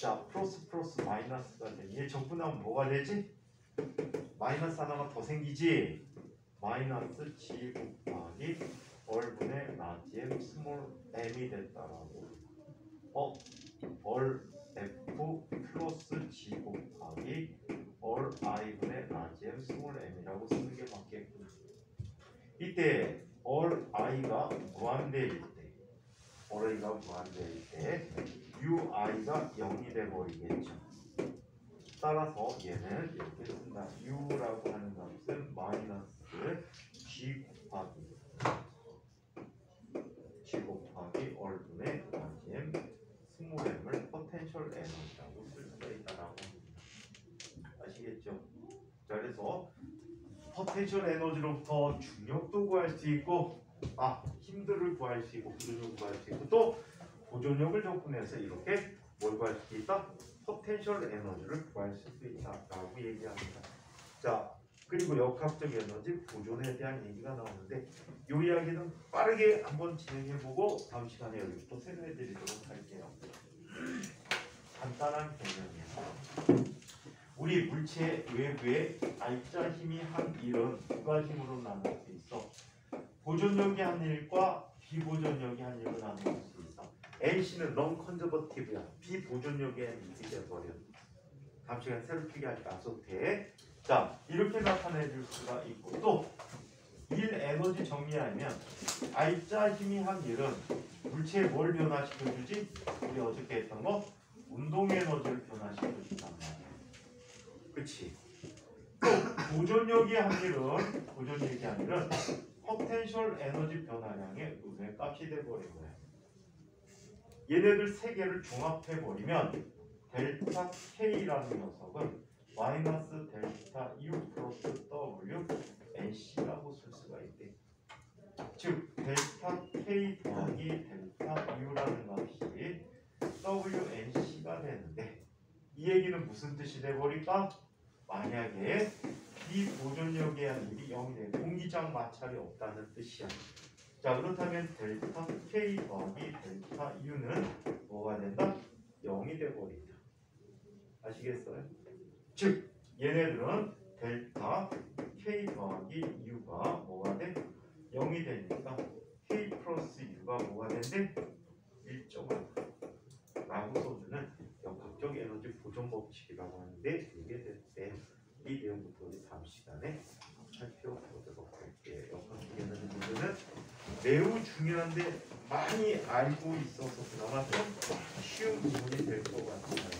자, 플러스 마이너스가 되니 얘 적분하면 뭐가 되지? 마이너스 하나가 더 생기지? 마이너스 G 곱하기 얼분의 라지 M 스몰 m이 됐다라고. 얼 F 플러스 G 곱하기 얼 I분의 라지 M 스몰 m이라고 쓰는 게 맞겠구나. 이때 얼 I가 무한대일 때 어레이가 무한대일 때 UI가 0이 돼버리겠죠. 따라서 얘는 이렇게 쓴다. U라고 하는 값은 마이너스 G 곱하기 얼분의 마진 스몰 m을 포텐셜 에너지라고 쓸 수가 있다라고 합니다. 아시겠죠? 자, 그래서 포텐셜 에너지로부터 중력도 구할 수 있고 힘들을 구할 수 있고 보존력을 구할 수 있고 또 보존력을 접근해서 이렇게 뭘 구할 수 있다? 포텐셜 에너지를 구할 수 있다라고 얘기합니다. 자, 그리고 역학적 에너지 보존에 대한 얘기가 나오는데 이 이야기는 빠르게 한번 진행해보고 다음 시간에 여기 또 설명해드리도록 할게요. 간단한 개념이에요. 우리 물체 외부에 R자 힘이 한 1은 두 가지 힘으로 나눌 수 있어. 보존력이 한 1과 비보존력이 한 1로 나눌 수 있어. NC는 non-conservative야. 비보존력의 힘이 돼버려. 다음 시간에 새로 필기하지 않아도 돼. 자, 이렇게 나타내줄 수가 있고 또 1 에너지 정리하면 R자 힘이 한 1은 물체에 뭘 변화시켜주지? 우리 어저께 했던 거 운동 에너지를 변화시켜준단 말이야. 그치? 또 보존력이 한 1은 포텐셜 에너지 변화량의 음의 값이 돼버린 거야. 얘네들 세 개를 종합해버리면 델타 K라는 녀석은 마이너스 델타 U 플러스 W NC라고 쓸 수가 있대. 즉 델타 K 더하기 델타 U라는 값이 WNC가 되는데 이 얘기는 무슨 뜻이 돼버릴까? 만약에 비보존력에 한 일이 0이 돼 공기장 마찰이 없다는 뜻이야. 자, 그렇다면 델타 K 더하기 델타 U는 뭐가 된다? 0이 돼버린다. 아시겠어요? 즉 얘네들은 델타 K 더하기 U가 뭐가 돼? 0이 되니까 K 플러스 U가 뭐가 된대? 1.5 라고 써주는 역학적 에너지 보존 법칙이라고 하는데 이게 됐대. 이 내용부터 우리 다음 시간에 살펴보도록 할게요. 역학적 에너지 보존은 매우 중요한데 많이 알고 있어서 그나마 좀 쉬운 부분이 될 것 같아요.